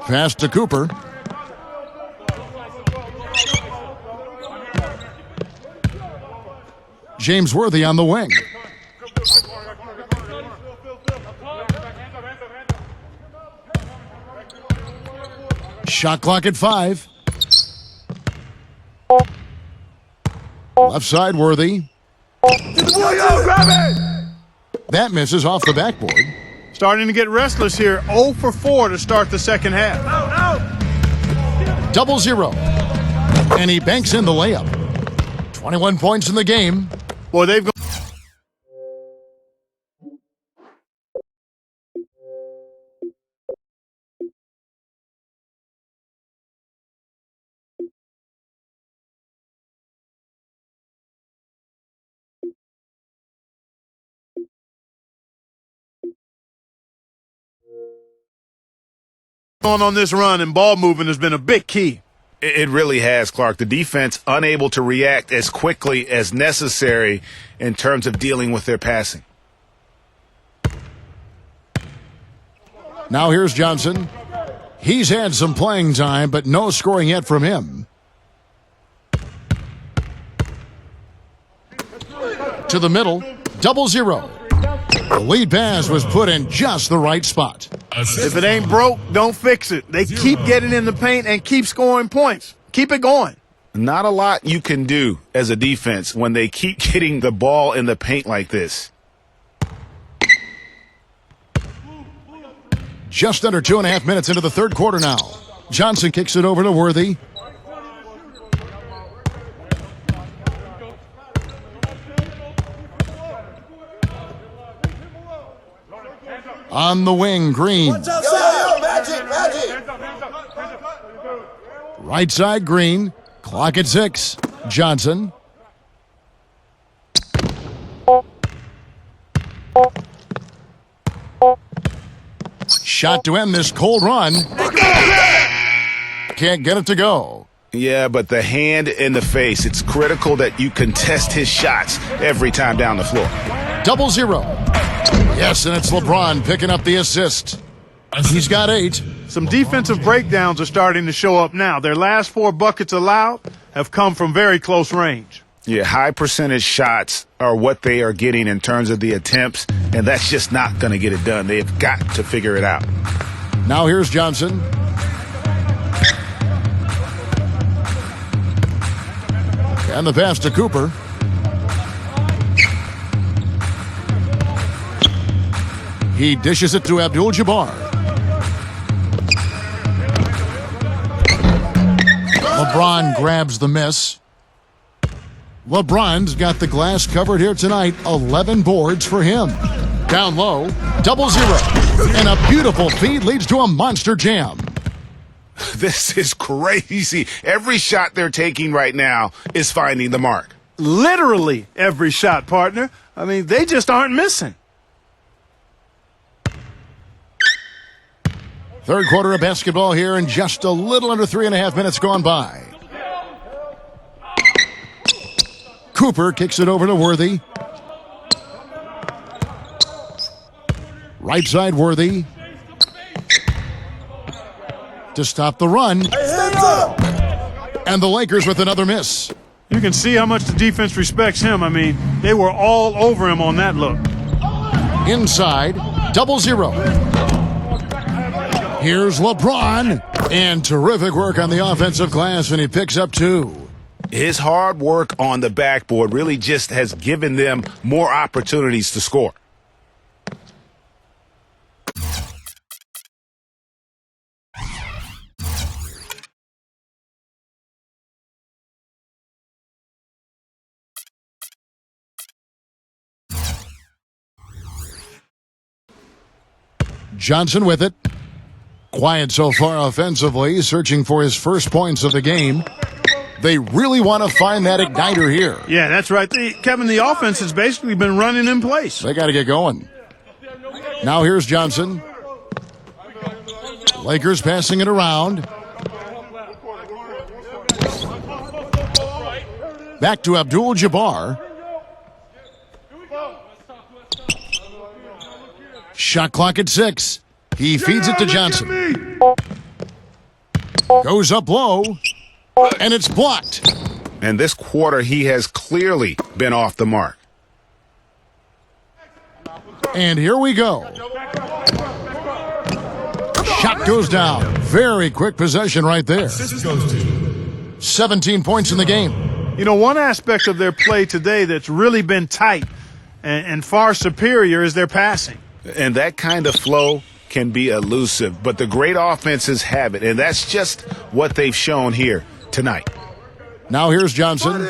Pass to Cooper. James Worthy on the wing. Shot clock at 5. Left side Worthy. Grab it! That misses off the backboard. Starting to get restless here. 0 for 4 to start the second half. 0-0. And he banks in the layup. 21 points in the game. Boy, they've gone. On this run, and ball movement has been a big key. It really has, Clark. The defense unable to react as quickly as necessary in terms of dealing with their passing. Now here's Johnson. He's had some playing time, but no scoring yet from him. To the middle, 0-0. The lead pass was put in just the right spot. If it ain't broke, don't fix it. They keep getting in the paint and keep scoring points. Keep it going. Not a lot you can do as a defense when they keep getting the ball in the paint like this. Just under 2.5 minutes into the third quarter now. Johnson kicks it over to Worthy. On the wing, Green. Magic! Right side, Green. Clock at 6. Johnson. Shot to end this cold run. Can't get it to go. Yeah, but the hand in the face, it's critical that you contest his shots every time down the floor. 0-0. Yes, and it's LeBron picking up the assist. He's got 8. Some defensive breakdowns are starting to show up now. Their last 4 buckets allowed have come from very close range. Yeah, high percentage shots are what they are getting in terms of the attempts, and that's just not going to get it done. They've got to figure it out. Now here's Johnson. And the pass to Cooper. He dishes it to Abdul-Jabbar. LeBron grabs the miss. LeBron's got the glass covered here tonight. 11 boards for him. Down low, 0-0. And a beautiful feed leads to a monster jam. This is crazy. Every shot they're taking right now is finding the mark. Literally every shot, partner. I mean, they just aren't missing. Third quarter of basketball here, and just a little under 3.5 minutes gone by. Cooper kicks it over to Worthy. Right side Worthy. to stop the run. Hands up! And the Lakers with another miss. You can see how much the defense respects him. I mean, they were all over him on that look. Inside, 0-0. Here's LeBron. And terrific work on the offensive glass, and he picks up 2. His hard work on the backboard really just has given them more opportunities to score. Johnson with it. Quiet so far offensively, searching for his first points of the game. They really want to find that igniter here. Yeah, that's right. Kevin, the offense has basically been running in place. They got to get going. Now here's Johnson. Lakers passing it around. Back to Abdul-Jabbar. Shot clock at 6. He feeds it to Johnson. Goes up low, and it's blocked. And this quarter, he has clearly been off the mark. And here we go. Shot goes down. Very quick possession right there. 17 points in the game. You know, one aspect of their play today that's really been tight and far superior is their passing. And that kind of flow can be elusive, but the great offenses have it, and that's just what they've shown here tonight. Now here's Johnson.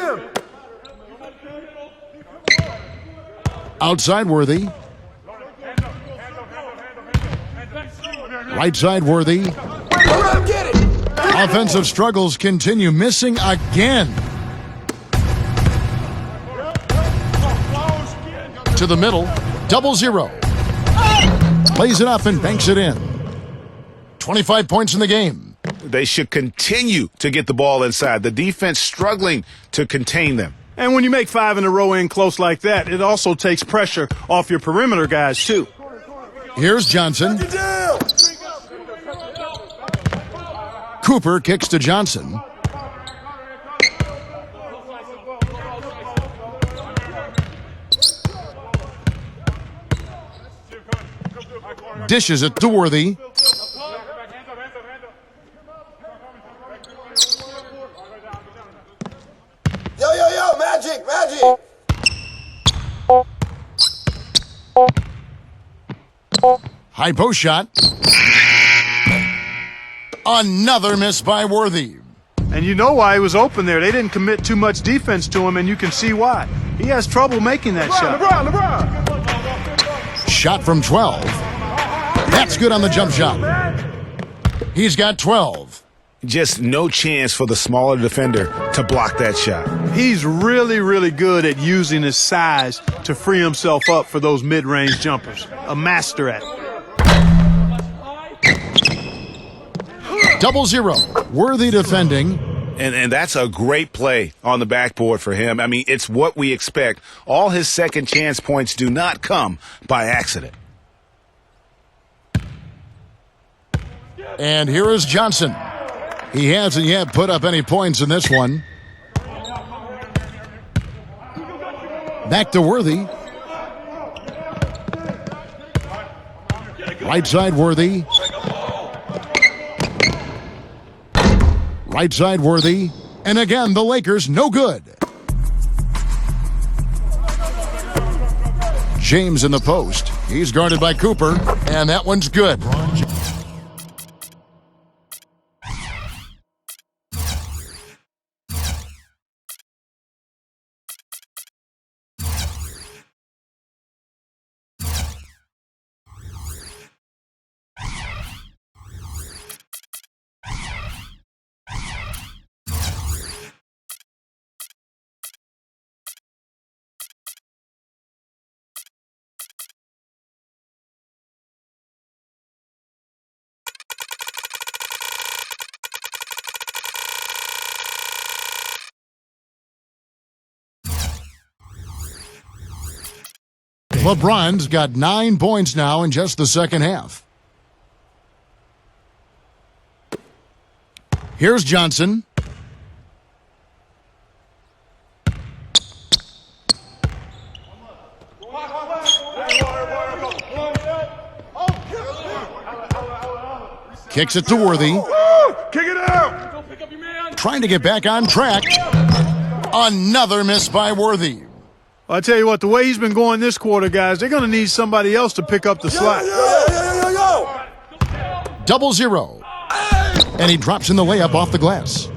Outside Worthy. Right side Worthy. Get it! Offensive struggles continue, missing again. To the middle, 0-0. Plays it up and banks it in. 25 points in the game. They should continue to get the ball inside. The defense struggling to contain them. And when you make 5 in a row in close like that, it also takes pressure off your perimeter guys, too. Here's Johnson. Cooper kicks to Johnson. Dishes it to Worthy. Yo, magic! High post shot. Another miss by Worthy. And you know why he was open there. They didn't commit too much defense to him, and you can see why. He has trouble making that shot. LeBron! Shot from 12. That's good on the jump shot. He's got 12. Just no chance for the smaller defender to block that shot. He's really, really good at using his size to free himself up for those mid-range jumpers. A master at it. 0-0. Worthy defending. And that's a great play on the backboard for him. I mean, it's what we expect. All his second chance points do not come by accident. And here is Johnson. He hasn't yet put up any points in this one. Back to Worthy. Right side Worthy. Right side Worthy. And again, the Lakers no good. James in the post. He's guarded by Cooper, and that one's good. LeBron's got 9 points now in just the second half. Here's Johnson. Kicks it to Worthy. Kick it out! Trying to get back on track. Another miss by Worthy. I tell you what, the way he's been going this quarter, guys, they're going to need somebody else to pick up the slack. Yo! 0-0. And he drops in the layup off the glass.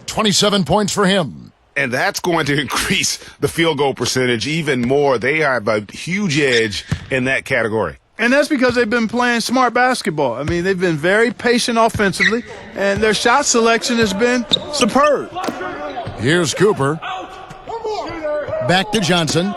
27 points for him. And that's going to increase the field goal percentage even more. They have a huge edge in that category. And that's because they've been playing smart basketball. I mean, they've been very patient offensively, and their shot selection has been superb. Here's Cooper. Back to Johnson.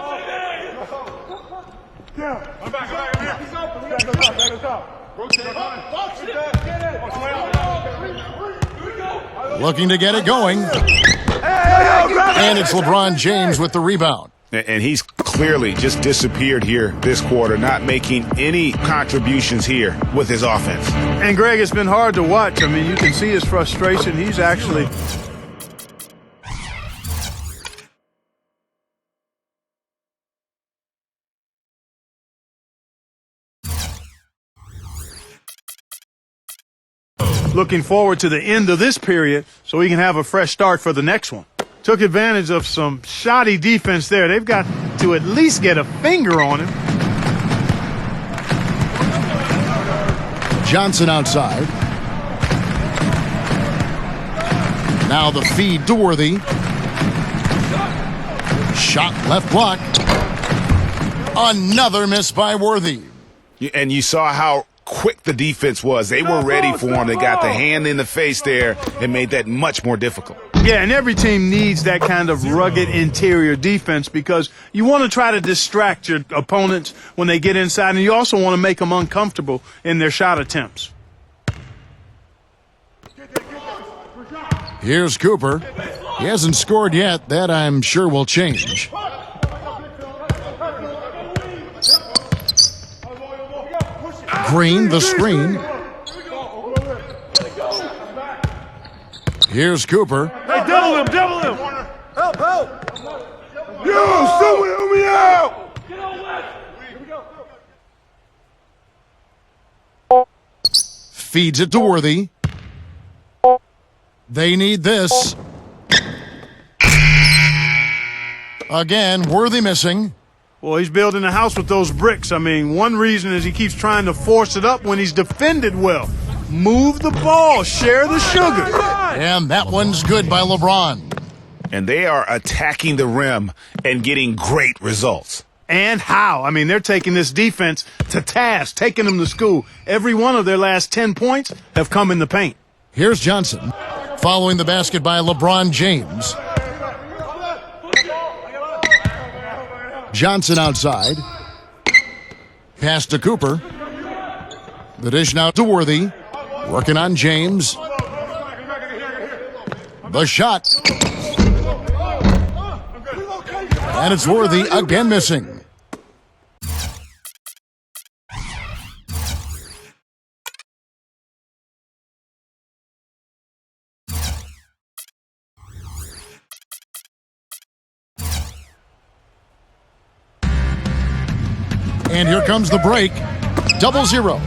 Looking to get it going. And it's LeBron James with the rebound. And he's clearly just disappeared here this quarter, not making any contributions here with his offense. And, Greg, it's been hard to watch. I mean, you can see his frustration. He's actually... looking forward to the end of this period so he can have a fresh start for the next one. Took advantage of some shoddy defense there. They've got to at least get a finger on him. Johnson outside. Now the feed to Worthy. Shot left block. Another miss by Worthy. And you saw how quick the defense was. They were ready for him. They got the hand in the face there and made that much more difficult. Yeah, and every team needs that kind of rugged interior defense because you want to try to distract your opponents when they get inside, and you also want to make them uncomfortable in their shot attempts. Here's Cooper. He hasn't scored yet. That, I'm sure, will change. Green, the screen. Here's Cooper. Hey, double him! Help! Yo, someone help me out! Feeds it to Worthy. They need this. Again, Worthy missing. Well, he's building a house with those bricks. I mean, one reason is he keeps trying to force it up when he's defended well. Move the ball, share the sugar. And that one's good by LeBron. And they are attacking the rim and getting great results. And how? I mean, they're taking this defense to task, taking them to school. Every one of their last 10 points have come in the paint. Here's Johnson. Following the basket by LeBron James. Johnson outside. Pass to Cooper. The dish now to Worthy. Working on James. The shot. And it's Worthy again missing. And here comes the break. 0-0.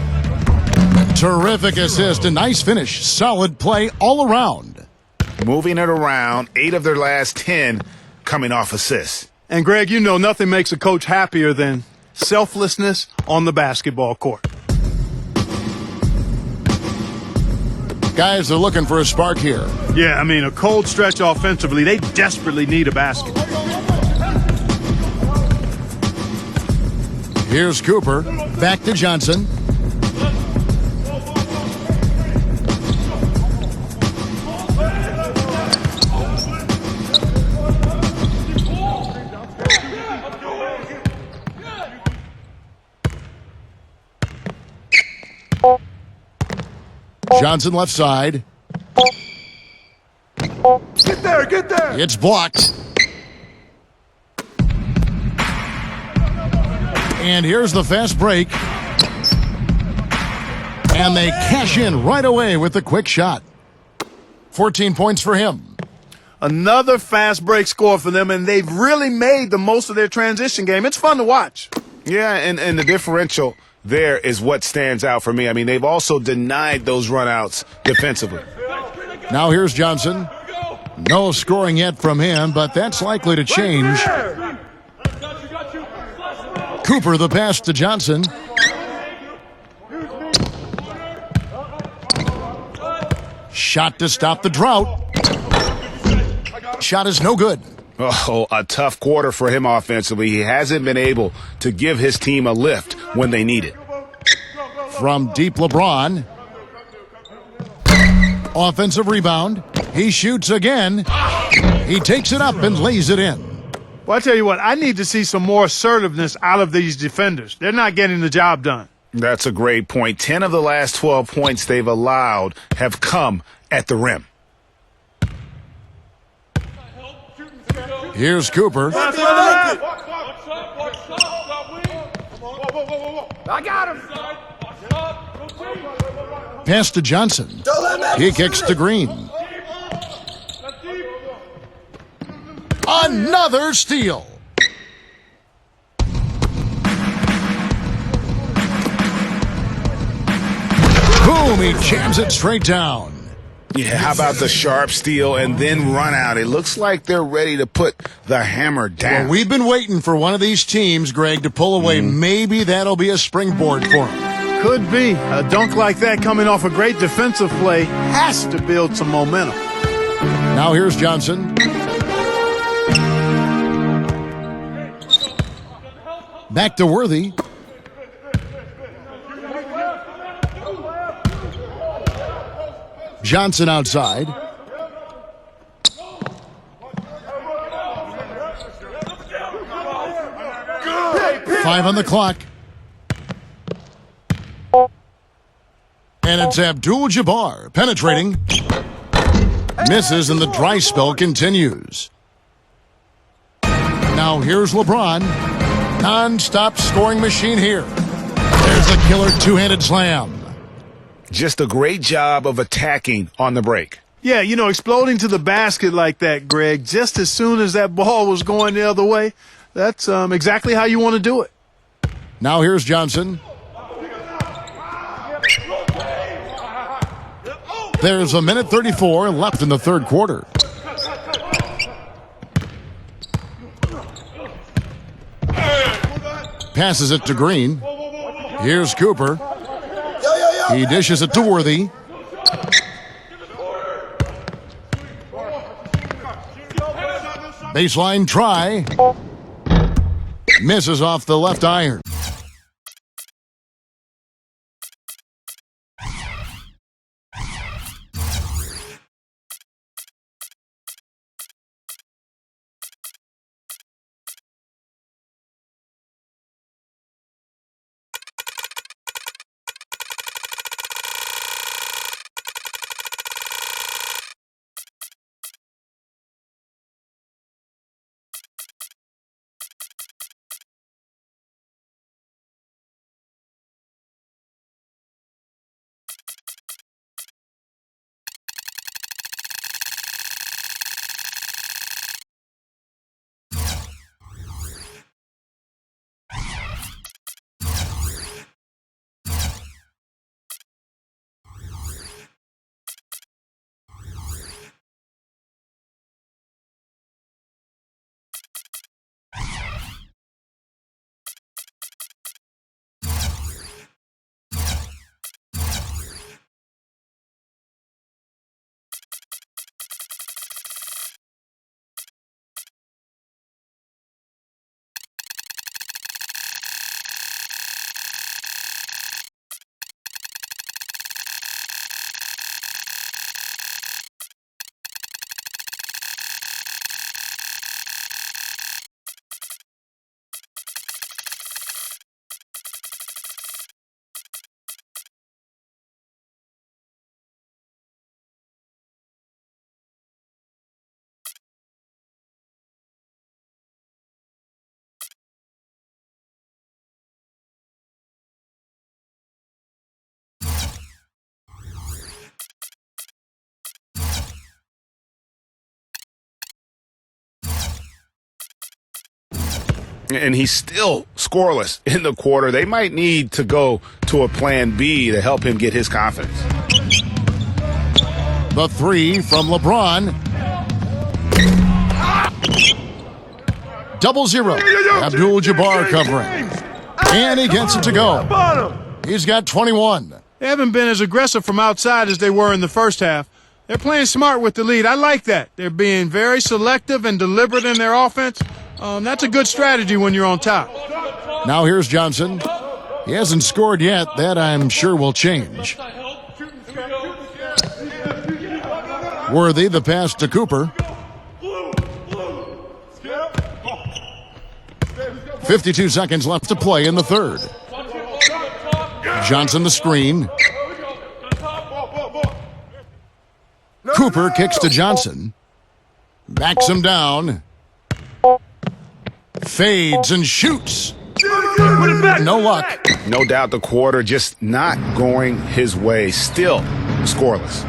Terrific assist, a nice finish. Solid play all around. Moving it around, 8 of their last 10 coming off assists. And, Greg, you know nothing makes a coach happier than selflessness on the basketball court. Guys, they're looking for a spark here. Yeah, I mean, a cold stretch offensively. They desperately need a basket. Here's Cooper. Back to Johnson. Johnson left side. Get there! It's blocked. And here's the fast break. And they cash in right away with the quick shot. 14 points for him. Another fast break score for them, and they've really made the most of their transition game. It's fun to watch. Yeah, and the differential there is what stands out for me. I mean, they've also denied those runouts defensively. Now here's Johnson. No scoring yet from him, but that's likely to change. Cooper the pass to Johnson. Shot to stop the drought. Shot is no good. Oh, a tough quarter for him offensively. He hasn't been able to give his team a lift when they need it. From deep, LeBron. Offensive rebound. He shoots again. He takes it up and lays it in. Well, I tell you what, I need to see some more assertiveness out of these defenders. They're not getting the job done. That's a great point. 10 of the last 12 points they've allowed have come at the rim. Here's Cooper. I got him. Pass to Johnson. He kicks to Green. Another steal. Boom, he jams it straight down. Yeah, how about the sharp steal and then run out? It looks like they're ready to put the hammer down. Well, we've been waiting for one of these teams, Greg, to pull away. Maybe that'll be a springboard for them. Could be. A dunk like that coming off a great defensive play has to build some momentum. Now here's Johnson. Back to Worthy. Johnson outside. Five on the clock. And it's Abdul-Jabbar penetrating. Misses and the dry spell continues. Now here's LeBron. Non-stop scoring machine here. There's the killer two-handed slam. Just a great job of attacking on the break. Yeah, you know, exploding to the basket like that, Greg, just as soon as that ball was going the other way, that's exactly how you want to do it. Now here's Johnson. There's a minute 34 left in the third quarter. Passes it to Green. Here's Cooper. He dishes it to Worthy. Baseline try. Misses off the left iron. And he's still scoreless in the quarter. They might need to go to a plan B to help him get his confidence. The three from LeBron. 0-0. Abdul-Jabbar covering. And he gets it to go. He's got 21. They haven't been as aggressive from outside as they were in the first half. They're playing smart with the lead. I like that. They're being very selective and deliberate in their offense. That's a good strategy when you're on top. Now here's Johnson. He hasn't scored yet. That, I'm sure, will change. Worthy, the pass to Cooper. 52 seconds left to play in the third. Johnson the screen. Cooper kicks to Johnson. Backs him down. Fades and shoots. No luck. No doubt the quarter just not going his way. Still scoreless.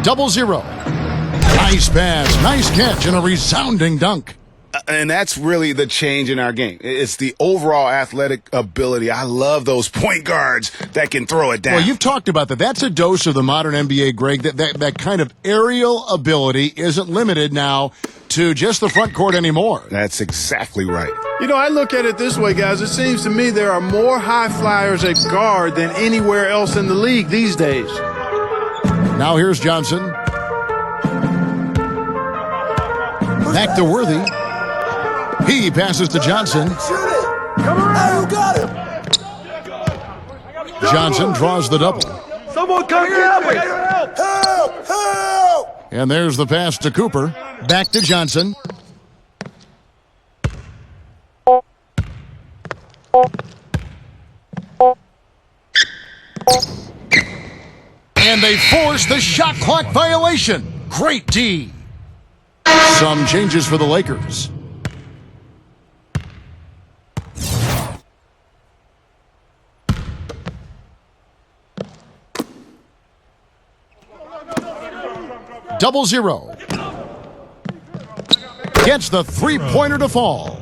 0-0. Nice pass, nice catch, and a resounding dunk. And that's really the change in our game. It's the overall athletic ability. I love those point guards that can throw it down. Well, you've talked about that. That's a dose of the modern NBA, Greg. That kind of aerial ability isn't limited now to just the front court anymore. That's exactly right. You know, I look at it this way, guys. It seems to me there are more high flyers at guard than anywhere else in the league these days. Now here's Johnson. Back to Worthy. He passes to Johnson. Come on, you got him. Johnson draws the double. Someone come get me. Help! Help! And there's the pass to Cooper. Back to Johnson. And they force the shot clock violation. Great D. Some changes for the Lakers. Double zero. Gets the three-pointer to fall.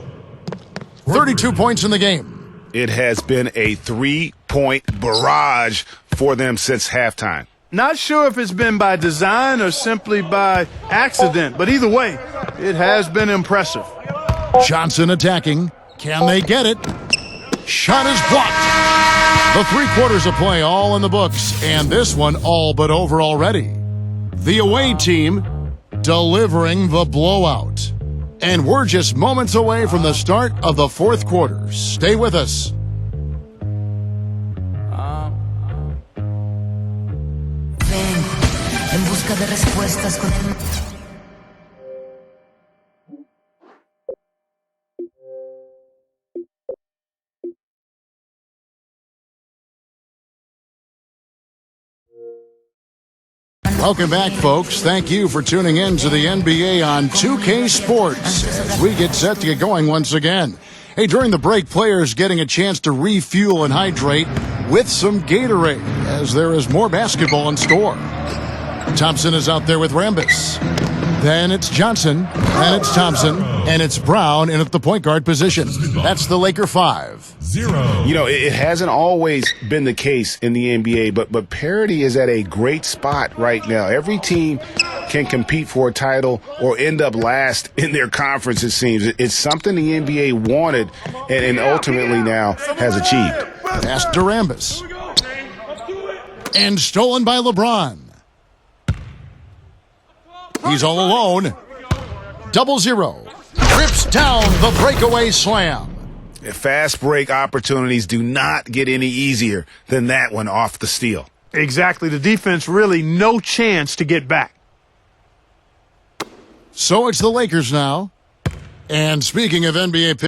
32 points in the game. It has been a three-point barrage for them since halftime. Not sure if it's been by design or simply by accident, but either way, it has been impressive. Johnson attacking. Can they get it? Shot is blocked. The 3 quarters of play all in the books, and this one all but over already. The away team delivering the blowout. And we're just moments away from the start of the 4th quarter. Stay with us. Ven en busca de respuestas con el... Welcome back, folks. Thank you for tuning in to the NBA on 2K Sports as we get set to get going once again. Hey, during the break, players getting a chance to refuel and hydrate with some Gatorade as there is more basketball in store. Thompson is out there with Rambis. Then it's Johnson, and it's Thompson, and it's Brown in at the point guard position. That's the Laker 5. 0. You know, it hasn't always been the case in the NBA, but parity is at a great spot right now. Every team can compete for a title or end up last in their conference, it seems. It's something the NBA wanted and ultimately now has achieved. Pass to Rambis. And stolen by LeBron. He's all alone. 0-0. Rips down the breakaway slam. Fast break opportunities do not get any easier than that one off the steal. Exactly. The defense really no chance to get back. So it's the Lakers now. And speaking of NBA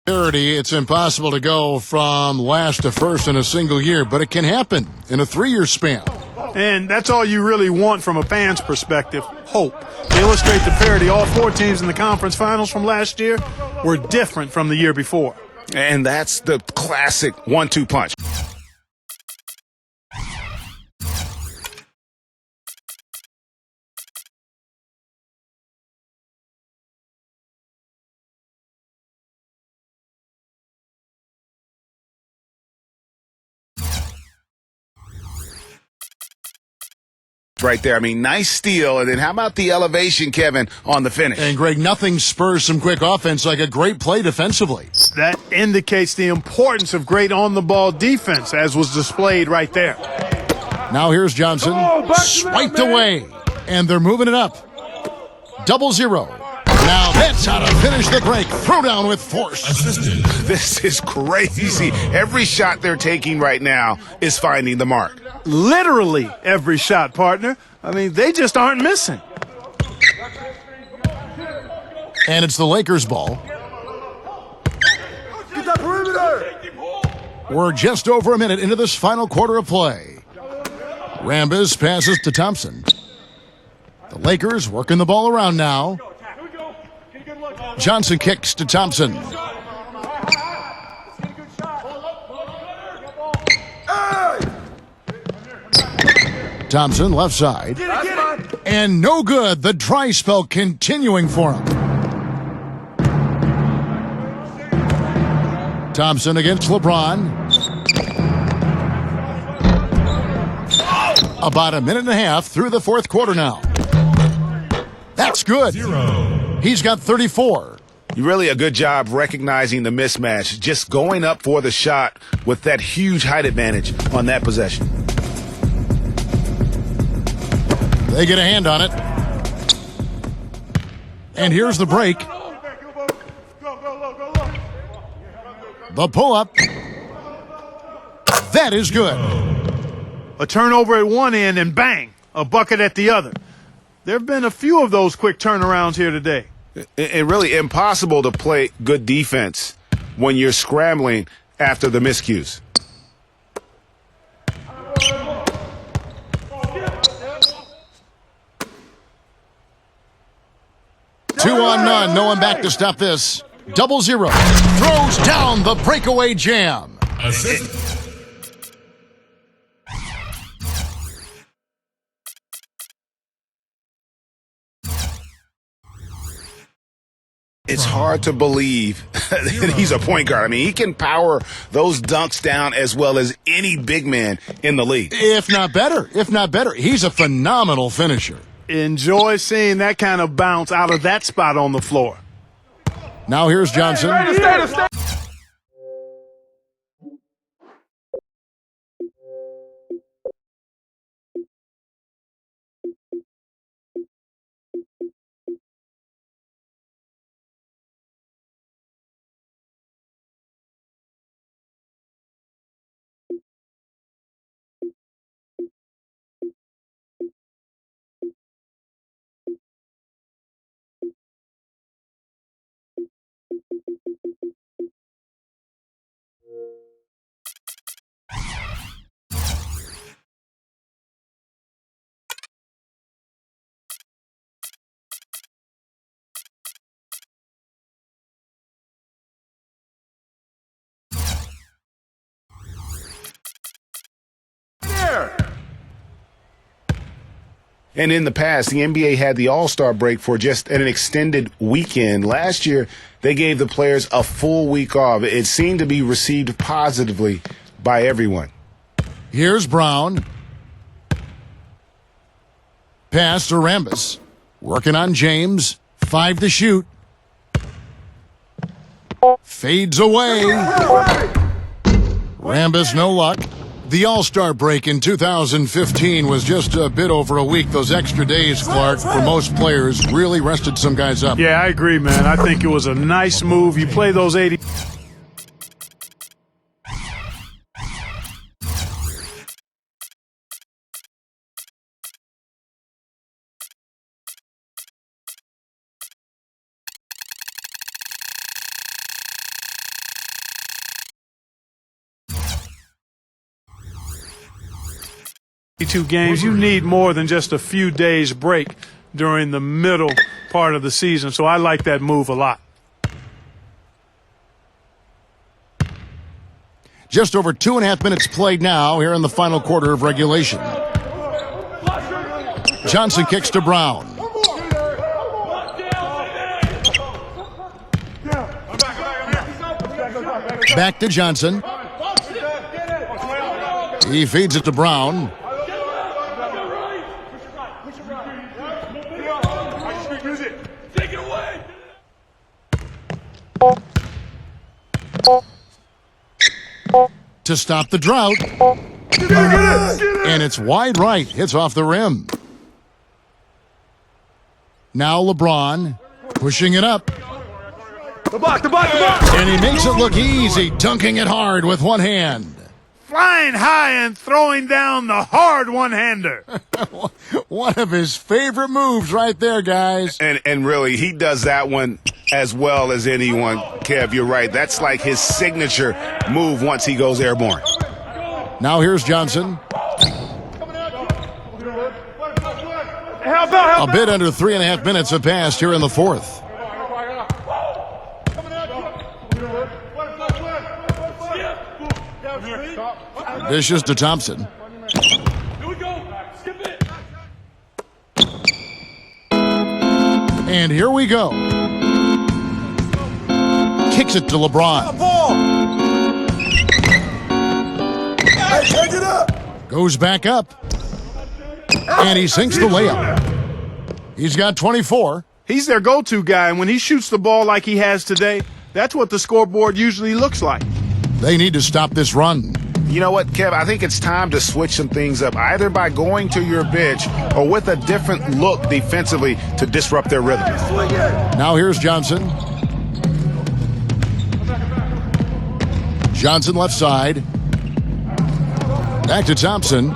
It's impossible to go from last to first in a single year, but it can happen in a 3-year span. And that's all you really want from a fan's perspective, hope. To illustrate the parity, all 4 teams in the conference finals from last year were different from the year before. And that's the classic 1-2 punch. Right there. I mean, nice steal. And then how about the elevation, Kevin, on the finish? And, Greg, nothing spurs some quick offense like a great play defensively. That indicates the importance of great on-the-ball defense, as was displayed right there. Now here's Johnson. Swiped away. And they're moving it up. 0-0. Now that's how to finish the break. Throw down with force. This is crazy. Every shot they're taking right now is finding the mark. Literally every shot, partner. I mean, they just aren't missing. And it's the Lakers' ball. Get that perimeter! We're just over a minute into this final quarter of play. Rambis passes to Thompson. The Lakers working the ball around now. Johnson kicks to Thompson. Thompson left side. And no good. The dry spell continuing for him. Thompson against LeBron. About a minute and a half through the fourth quarter now. That's good. He's got 34. Really a good job recognizing the mismatch, just going up for the shot with that huge height advantage on that possession. They get a hand on it. And here's the break. The pull-up. That is good. A turnover at one end and bang, a bucket at the other. There have been a few of those quick turnarounds here today. It really impossible to play good defense when you're scrambling after the miscues. Two on none. No one back to stop this. 0-0. Throws down the breakaway jam. It's hard to believe that he's a point guard. I mean, he can power those dunks down as well as any big man in the league. If not better. If not better. He's a phenomenal finisher. Enjoy seeing that kind of bounce out of that spot on the floor. Now here's Johnson. And in the past, the NBA had the All-Star break for just an extended weekend. Last year, they gave the players a full week off. It seemed to be received positively by everyone. Here's Brown. Pass to Rambis. Working on James. 5 to shoot. Fades away. Rambis, no luck. The All-Star break in 2015 was just a bit over a week. Those extra days, Clark, for most players, really rested some guys up. Yeah, I agree, man. I think it was a nice move. You play those 80. 2 games, you need more than just a few days break during the middle part of the season. So I like that move a lot. Just over 2.5 minutes played now here in the final quarter of regulation. Johnson kicks to Brown. Back to Johnson. He feeds it to Brown. To stop the drought. And it's wide right. Hits off the rim. Now LeBron pushing it up. The block. And he makes it look easy, dunking it hard with one hand. Flying high and throwing down the hard one-hander. One of his favorite moves right there, guys. And really, he does that one as well as anyone. Kev, you're right. That's like his signature move once he goes airborne. Now here's Johnson. A bit under 3.5 minutes have passed here in the fourth. Dishes to Thompson. And here we go. Kicks it to LeBron. Goes back up. And he sinks the layup. He's got 24. He's their go-to guy, and when he shoots the ball like he has today, that's what the scoreboard usually looks like. They need to stop this run. You know what, Kev? I think it's time to switch some things up, either by going to your bench or with a different look defensively to disrupt their rhythm. Now here's Johnson. Johnson left side. Back to Thompson.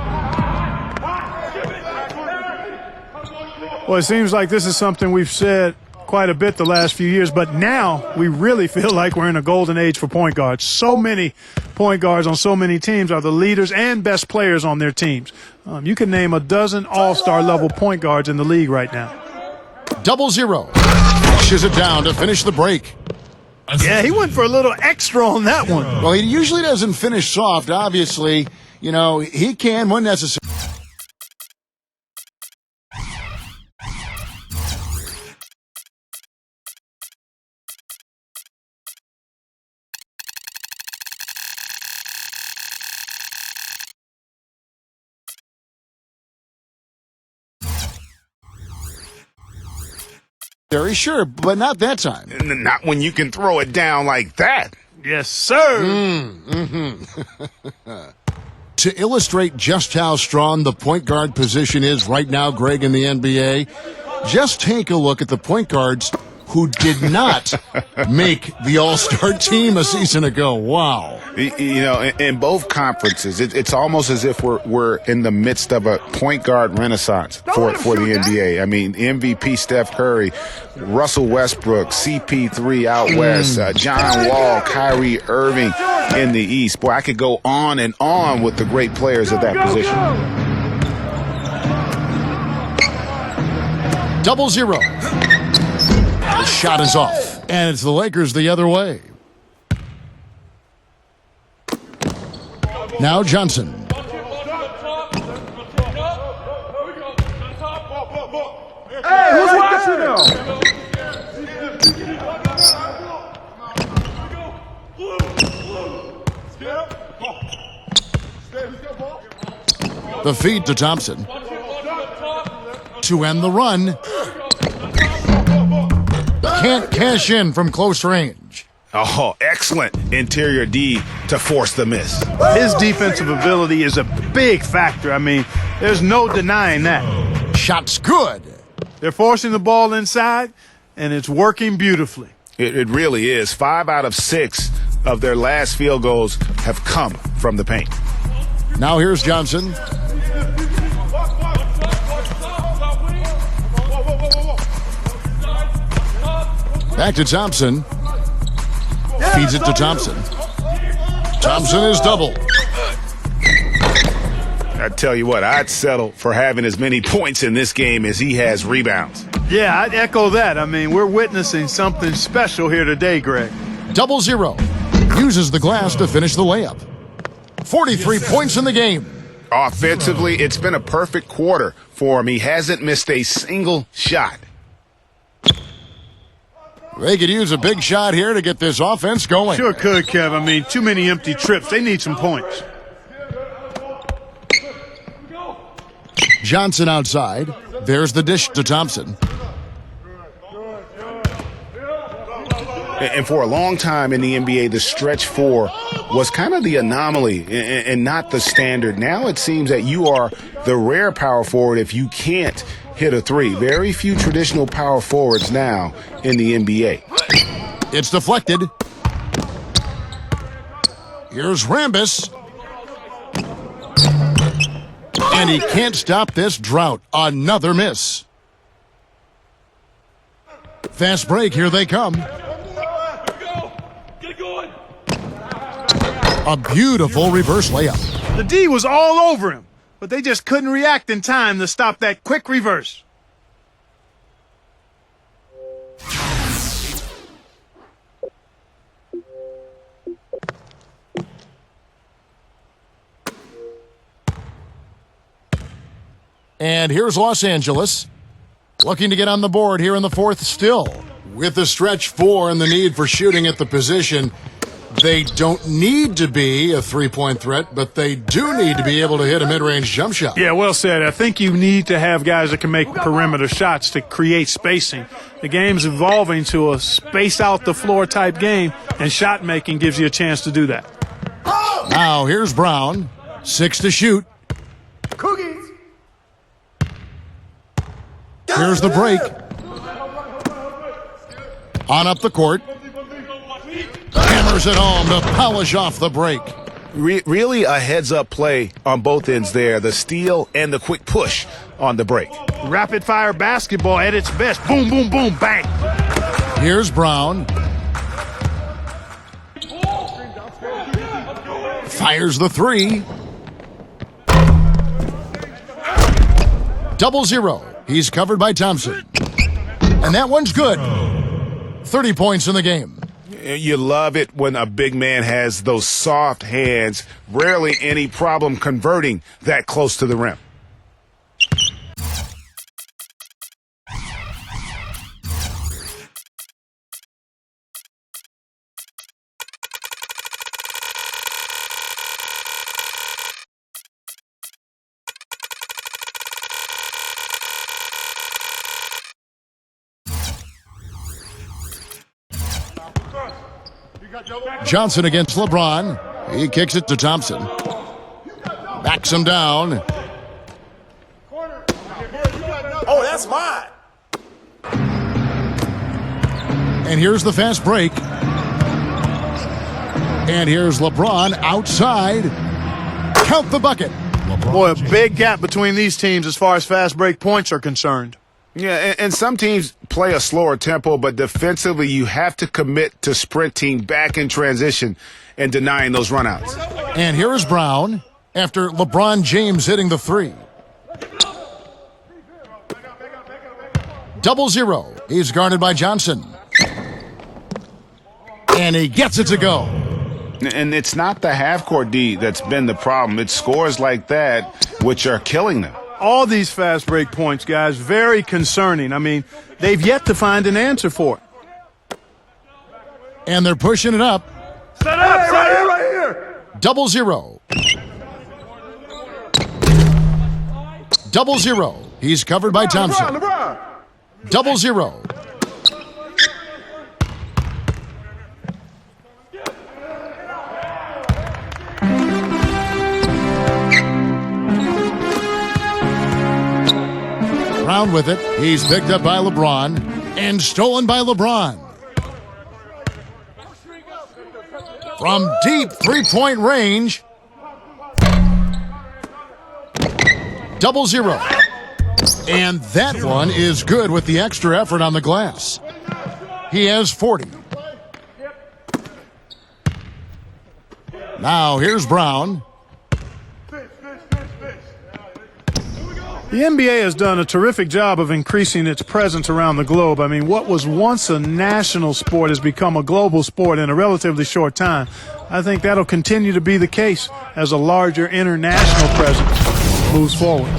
Well, it seems like this is something we've said quite a bit the last few years, but now we really feel like we're in a golden age for point guards. So many point guards on so many teams are the leaders and best players on their teams. You can name a dozen all-star level point guards in the league right now. 0-0. Pushes it down to finish the break. Yeah, he went for a little extra on that one. Well, he usually doesn't finish soft, obviously. You know, he can when necessary. Very sure, but not that time. Not when you can throw it down like that. Yes, sir. To illustrate just how strong the point guard position is right now, Greg, in the NBA, just take a look at the point guards who did not make the All-Star team a season ago. Wow. You know, in both conferences, it's almost as if we're in the midst of a point guard renaissance for the NBA. I mean, MVP Steph Curry, Russell Westbrook, CP3 out west, John Wall, Kyrie Irving in the East. Boy, I could go on and on with the great players at that position. 0-0. The shot is off, and it's the Lakers the other way. Now Johnson. Hey, who's watching now? The feed to Thompson. To end the run. Can't cash in from close range. Oh, excellent interior D to force the miss. His defensive ability is a big factor. I mean, there's no denying that. Shot's good. They're forcing the ball inside, and it's working beautifully. It really is. 5 out of 6 of their last field goals have come from the paint. Now here's Johnson. Back to Thompson. Feeds it to Thompson. Thompson is doubled. I tell you what, I'd settle for having as many points in this game as he has rebounds. Yeah, I'd echo that. I mean, we're witnessing something special here today, Greg. 0-0. Uses the glass to finish the layup. 43 points in the game. Offensively, it's been a perfect quarter for him. He hasn't missed a single shot. They could use a big shot here to get this offense going. Sure could, Kev. I mean, too many empty trips. They need some points. Johnson outside. There's the dish to Thompson. And for a long time in the NBA, the stretch four was kind of the anomaly and not the standard. Now it seems that you are the rare power forward if you can't hit a three. Very few traditional power forwards now in the NBA. It's deflected. Here's Rambis. And he can't stop this drought. Another miss. Fast break. Here they come. A beautiful reverse layup. The D was all over him, but they just couldn't react in time to stop that quick reverse. And here's Los Angeles, looking to get on the board here in the fourth still. With the stretch four and the need for shooting at the position, they don't need to be a three-point threat, but they do need to be able to hit a mid-range jump shot. Yeah, well said. I think you need to have guys that can make perimeter shots to create spacing. The game's evolving to a space-out-the-floor type game, and shot-making gives you a chance to do that. Now here's Brown. 6 to shoot. Cookies. Here's the break. On up the court. Hammers it home to polish off the break. Really a heads-up play on both ends there. The steal and the quick push on the break. Rapid-fire basketball at its best. Boom, boom, boom, bang. Here's Brown. Fires the three. 0-0. He's covered by Thompson. And that one's good. 30 points in the game. You love it when a big man has those soft hands. Rarely any problem converting that close to the rim. Johnson against LeBron. He kicks it to Thompson. Backs him down. Oh, that's mine. And here's the fast break. And here's LeBron outside. Count the bucket. Boy, a big gap between these teams as far as fast break points are concerned. Yeah, and some teams play a slower tempo, but defensively you have to commit to sprinting back in transition and denying those runouts. And here is Brown after LeBron James hitting the three. 0-0. He's guarded by Johnson. And he gets it to go. And it's not the half-court D that's been the problem. It's scores like that which are killing them. All these fast break points, guys, very concerning. I mean, they've yet to find an answer for it. And they're pushing it up. Set up, hey, right here. 0-0. 0-0. He's covered by Thompson. LeBron. 0-0. Brown with it. He's picked up by LeBron and stolen by LeBron. From deep three-point range. 0-0. And that one is good with the extra effort on the glass. He has 40. Now here's Brown. The NBA has done a terrific job of increasing its presence around the globe. I mean, what was once a national sport has become a global sport in a relatively short time. I think that'll continue to be the case as a larger international presence moves forward.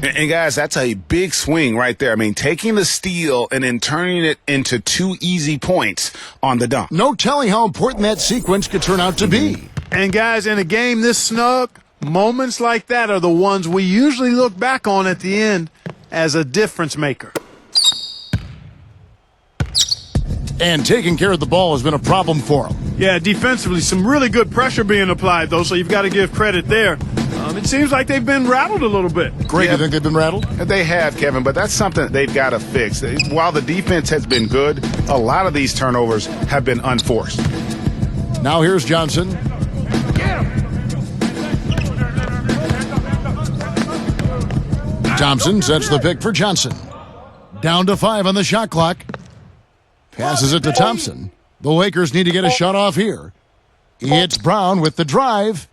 And guys, that's a big swing right there. I mean, taking the steal and then turning it into 2 easy points on the dunk. No telling how important that sequence could turn out to be. And guys, in a game this snug, moments like that are the ones we usually look back on at the end as a difference maker. And taking care of the ball has been a problem for him. Yeah, defensively, some really good pressure being applied, though, so you've got to give credit there. It seems like they've been rattled a little bit. Greg, you think they've been rattled? They have, Kevin, but that's something they've got to fix. While the defense has been good, a lot of these turnovers have been unforced. Now here's Johnson. Thompson sets the pick for Johnson. Down to 5 on the shot clock. Passes it to Thompson. The Lakers need to get a shot off here. It's Brown with the drive.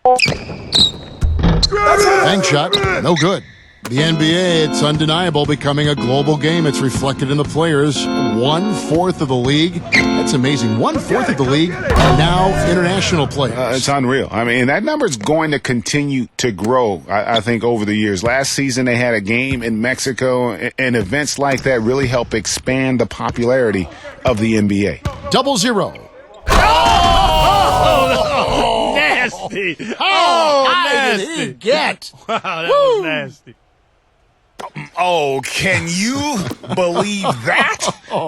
Bank shot, no good. The NBA, it's undeniable, becoming a global game. It's reflected in the players. 1/4 of the league. That's amazing. 1/4 of the league are now international players. It's unreal. I mean, that number is going to continue to grow, I think, over the years. Last season, they had a game in Mexico, and events like that really help expand the popularity of the NBA. 0-0. Nasty. How high nasty. did he get? Wow, that was nasty. Oh, can you believe that?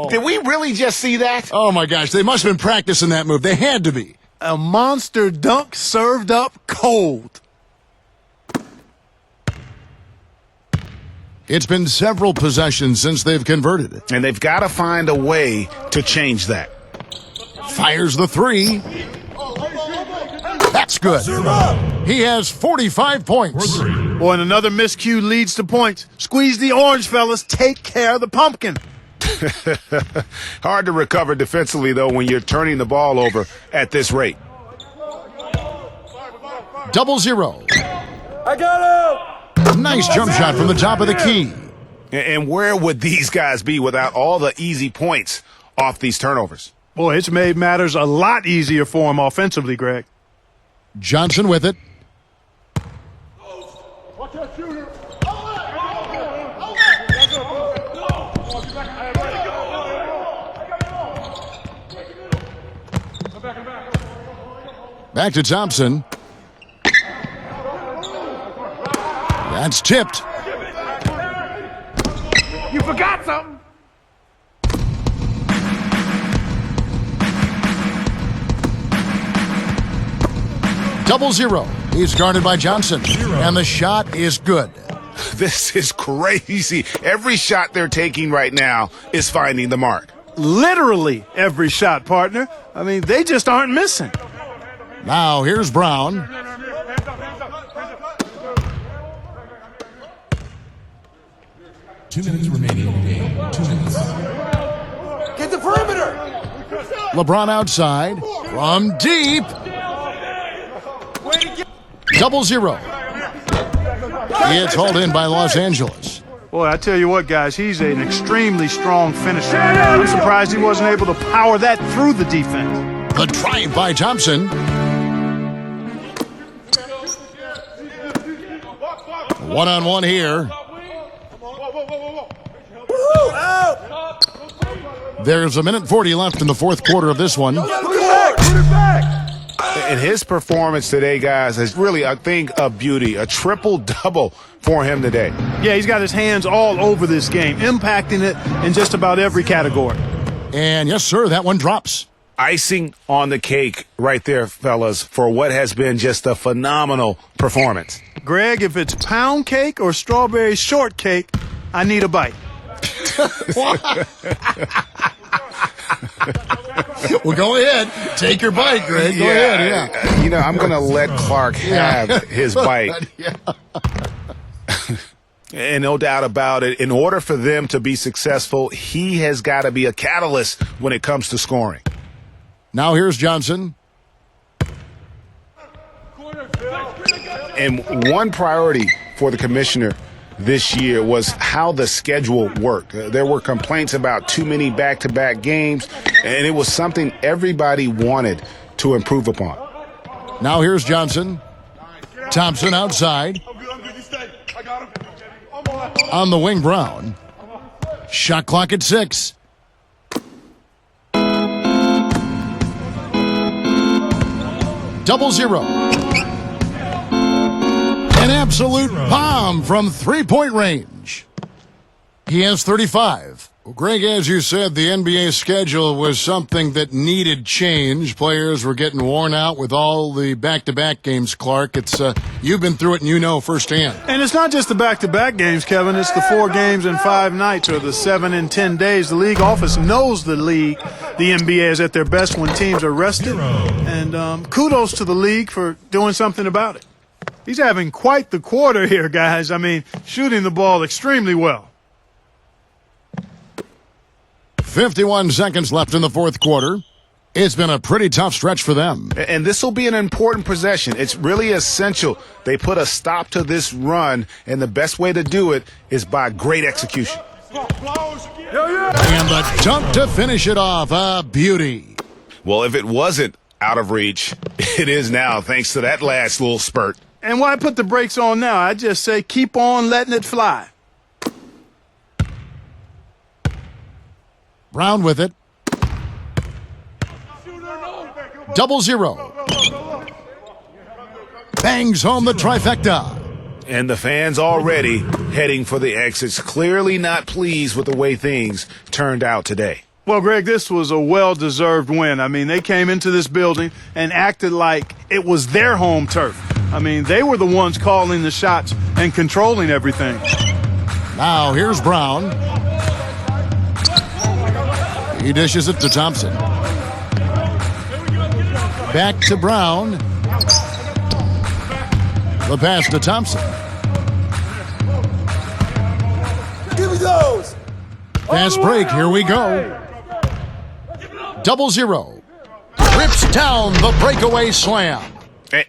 Did we really just see that? Oh, my gosh. They must have been practicing that move. They had to be. A monster dunk served up cold. It's been several possessions since they've converted it. And they've got to find a way to change that. Fires the 3. That's good. He has 45 points. Boy, and another miscue leads to points. Squeeze the orange, fellas. Take care of the pumpkin. Hard to recover defensively, though, when you're turning the ball over at this rate. 0-0. I got him! Nice jump shot from the top of the key. And where would these guys be without all the easy points off these turnovers? Boy, it's made matters a lot easier for him offensively, Greg. Johnson with it. Back to Thompson. That's tipped. You forgot something! 0-0. He's guarded by Johnson. And the shot is good. This is crazy. Every shot they're taking right now is finding the mark. Literally every shot, partner. I mean, they just aren't missing. Now here's Brown. Two minutes remaining in the game. 2 minutes. Get the perimeter! LeBron outside. From deep. 0-0. It's hauled in by Los Angeles. Boy, I tell you what, guys, he's an extremely strong finisher. I'm surprised he wasn't able to power that through the defense. The drive by Thompson. One-on-one here. There's 1:40 left in the fourth quarter of this one. Put it back! And his performance today, guys, is really a thing of beauty. A triple-double for him today. Yeah, he's got his hands all over this game, impacting it in just about every category. And yes, sir, that one drops. Icing on the cake right there, fellas, for what has been just a phenomenal performance. Greg, if it's pound cake or strawberry shortcake, I need a bite. Well, go ahead. Take your bite, Greg. Go ahead, yeah. You know, I'm going to let Clark have his bite. Yeah. And no doubt about it, in order for them to be successful, he has got to be a catalyst when it comes to scoring. Now here's Johnson. And one priority for the commissioner this year was how the schedule worked. There were complaints about too many back-to-back games, and it was something everybody wanted to improve upon. Now here's Johnson. Thompson outside. On the wing, Brown. Shot clock at 6. Double zero. An absolute bomb from three-point range. He has 35. Well, Greg, as you said, the NBA schedule was something that needed change. Players were getting worn out with all the back-to-back games, Clark. It's you've been through it and you know firsthand. And it's not just the back-to-back games, Kevin. It's the 4 games in 5 nights or the 7 in 10 days. The league office knows the NBA is at their best when teams are rested. And kudos to the league for doing something about it. He's having quite the quarter here, guys. I mean, shooting the ball extremely well. 51 seconds left in the fourth quarter. It's been a pretty tough stretch for them. And this will be an important possession. It's really essential they put a stop to this run, and the best way to do it is by great execution. And the dunk to finish it off. A beauty. Well, if it wasn't out of reach, it is now thanks to that last little spurt. And why put the brakes on now? I just say keep on letting it fly. Brown with it. Double zero. Bangs home the trifecta. And the fans already heading for the exits, clearly not pleased with the way things turned out today. Well, Greg, this was a well-deserved win. I mean, they came into this building and acted like it was their home turf. I mean, they were the ones calling the shots and controlling everything. Now here's Brown. He dishes it to Thompson. Back to Brown. The pass to Thompson. Give me those. Fast break. Here we go. Double zero. Rips down the breakaway slam.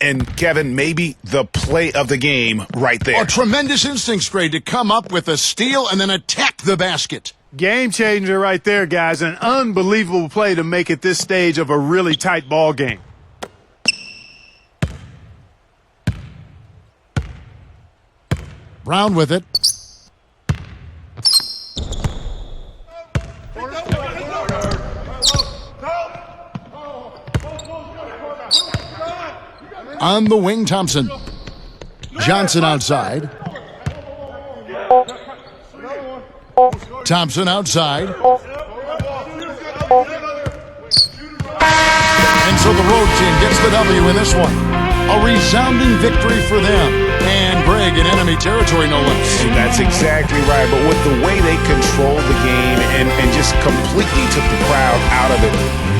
And Kevin, maybe the play of the game right there. A tremendous instincts, Grade, to come up with a steal and then attack the basket. Game changer right there, guys. An unbelievable play to make it this stage of a really tight ball game. Brown with it. On the wing, Thompson. Johnson outside. Thompson outside. And so the road team gets the W in this one. A resounding victory for them. And Greg in enemy territory, no less. That's exactly right. But with the way they controlled the game and just completely took the crowd out of it,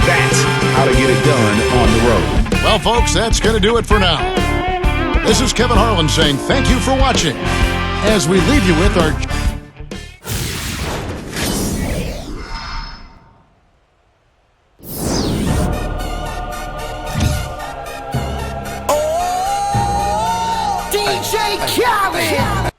that's how to get it done on the road. Well, folks, that's going to do it for now. This is Kevin Harlan saying thank you for watching as we leave you with our... DJ Khaled!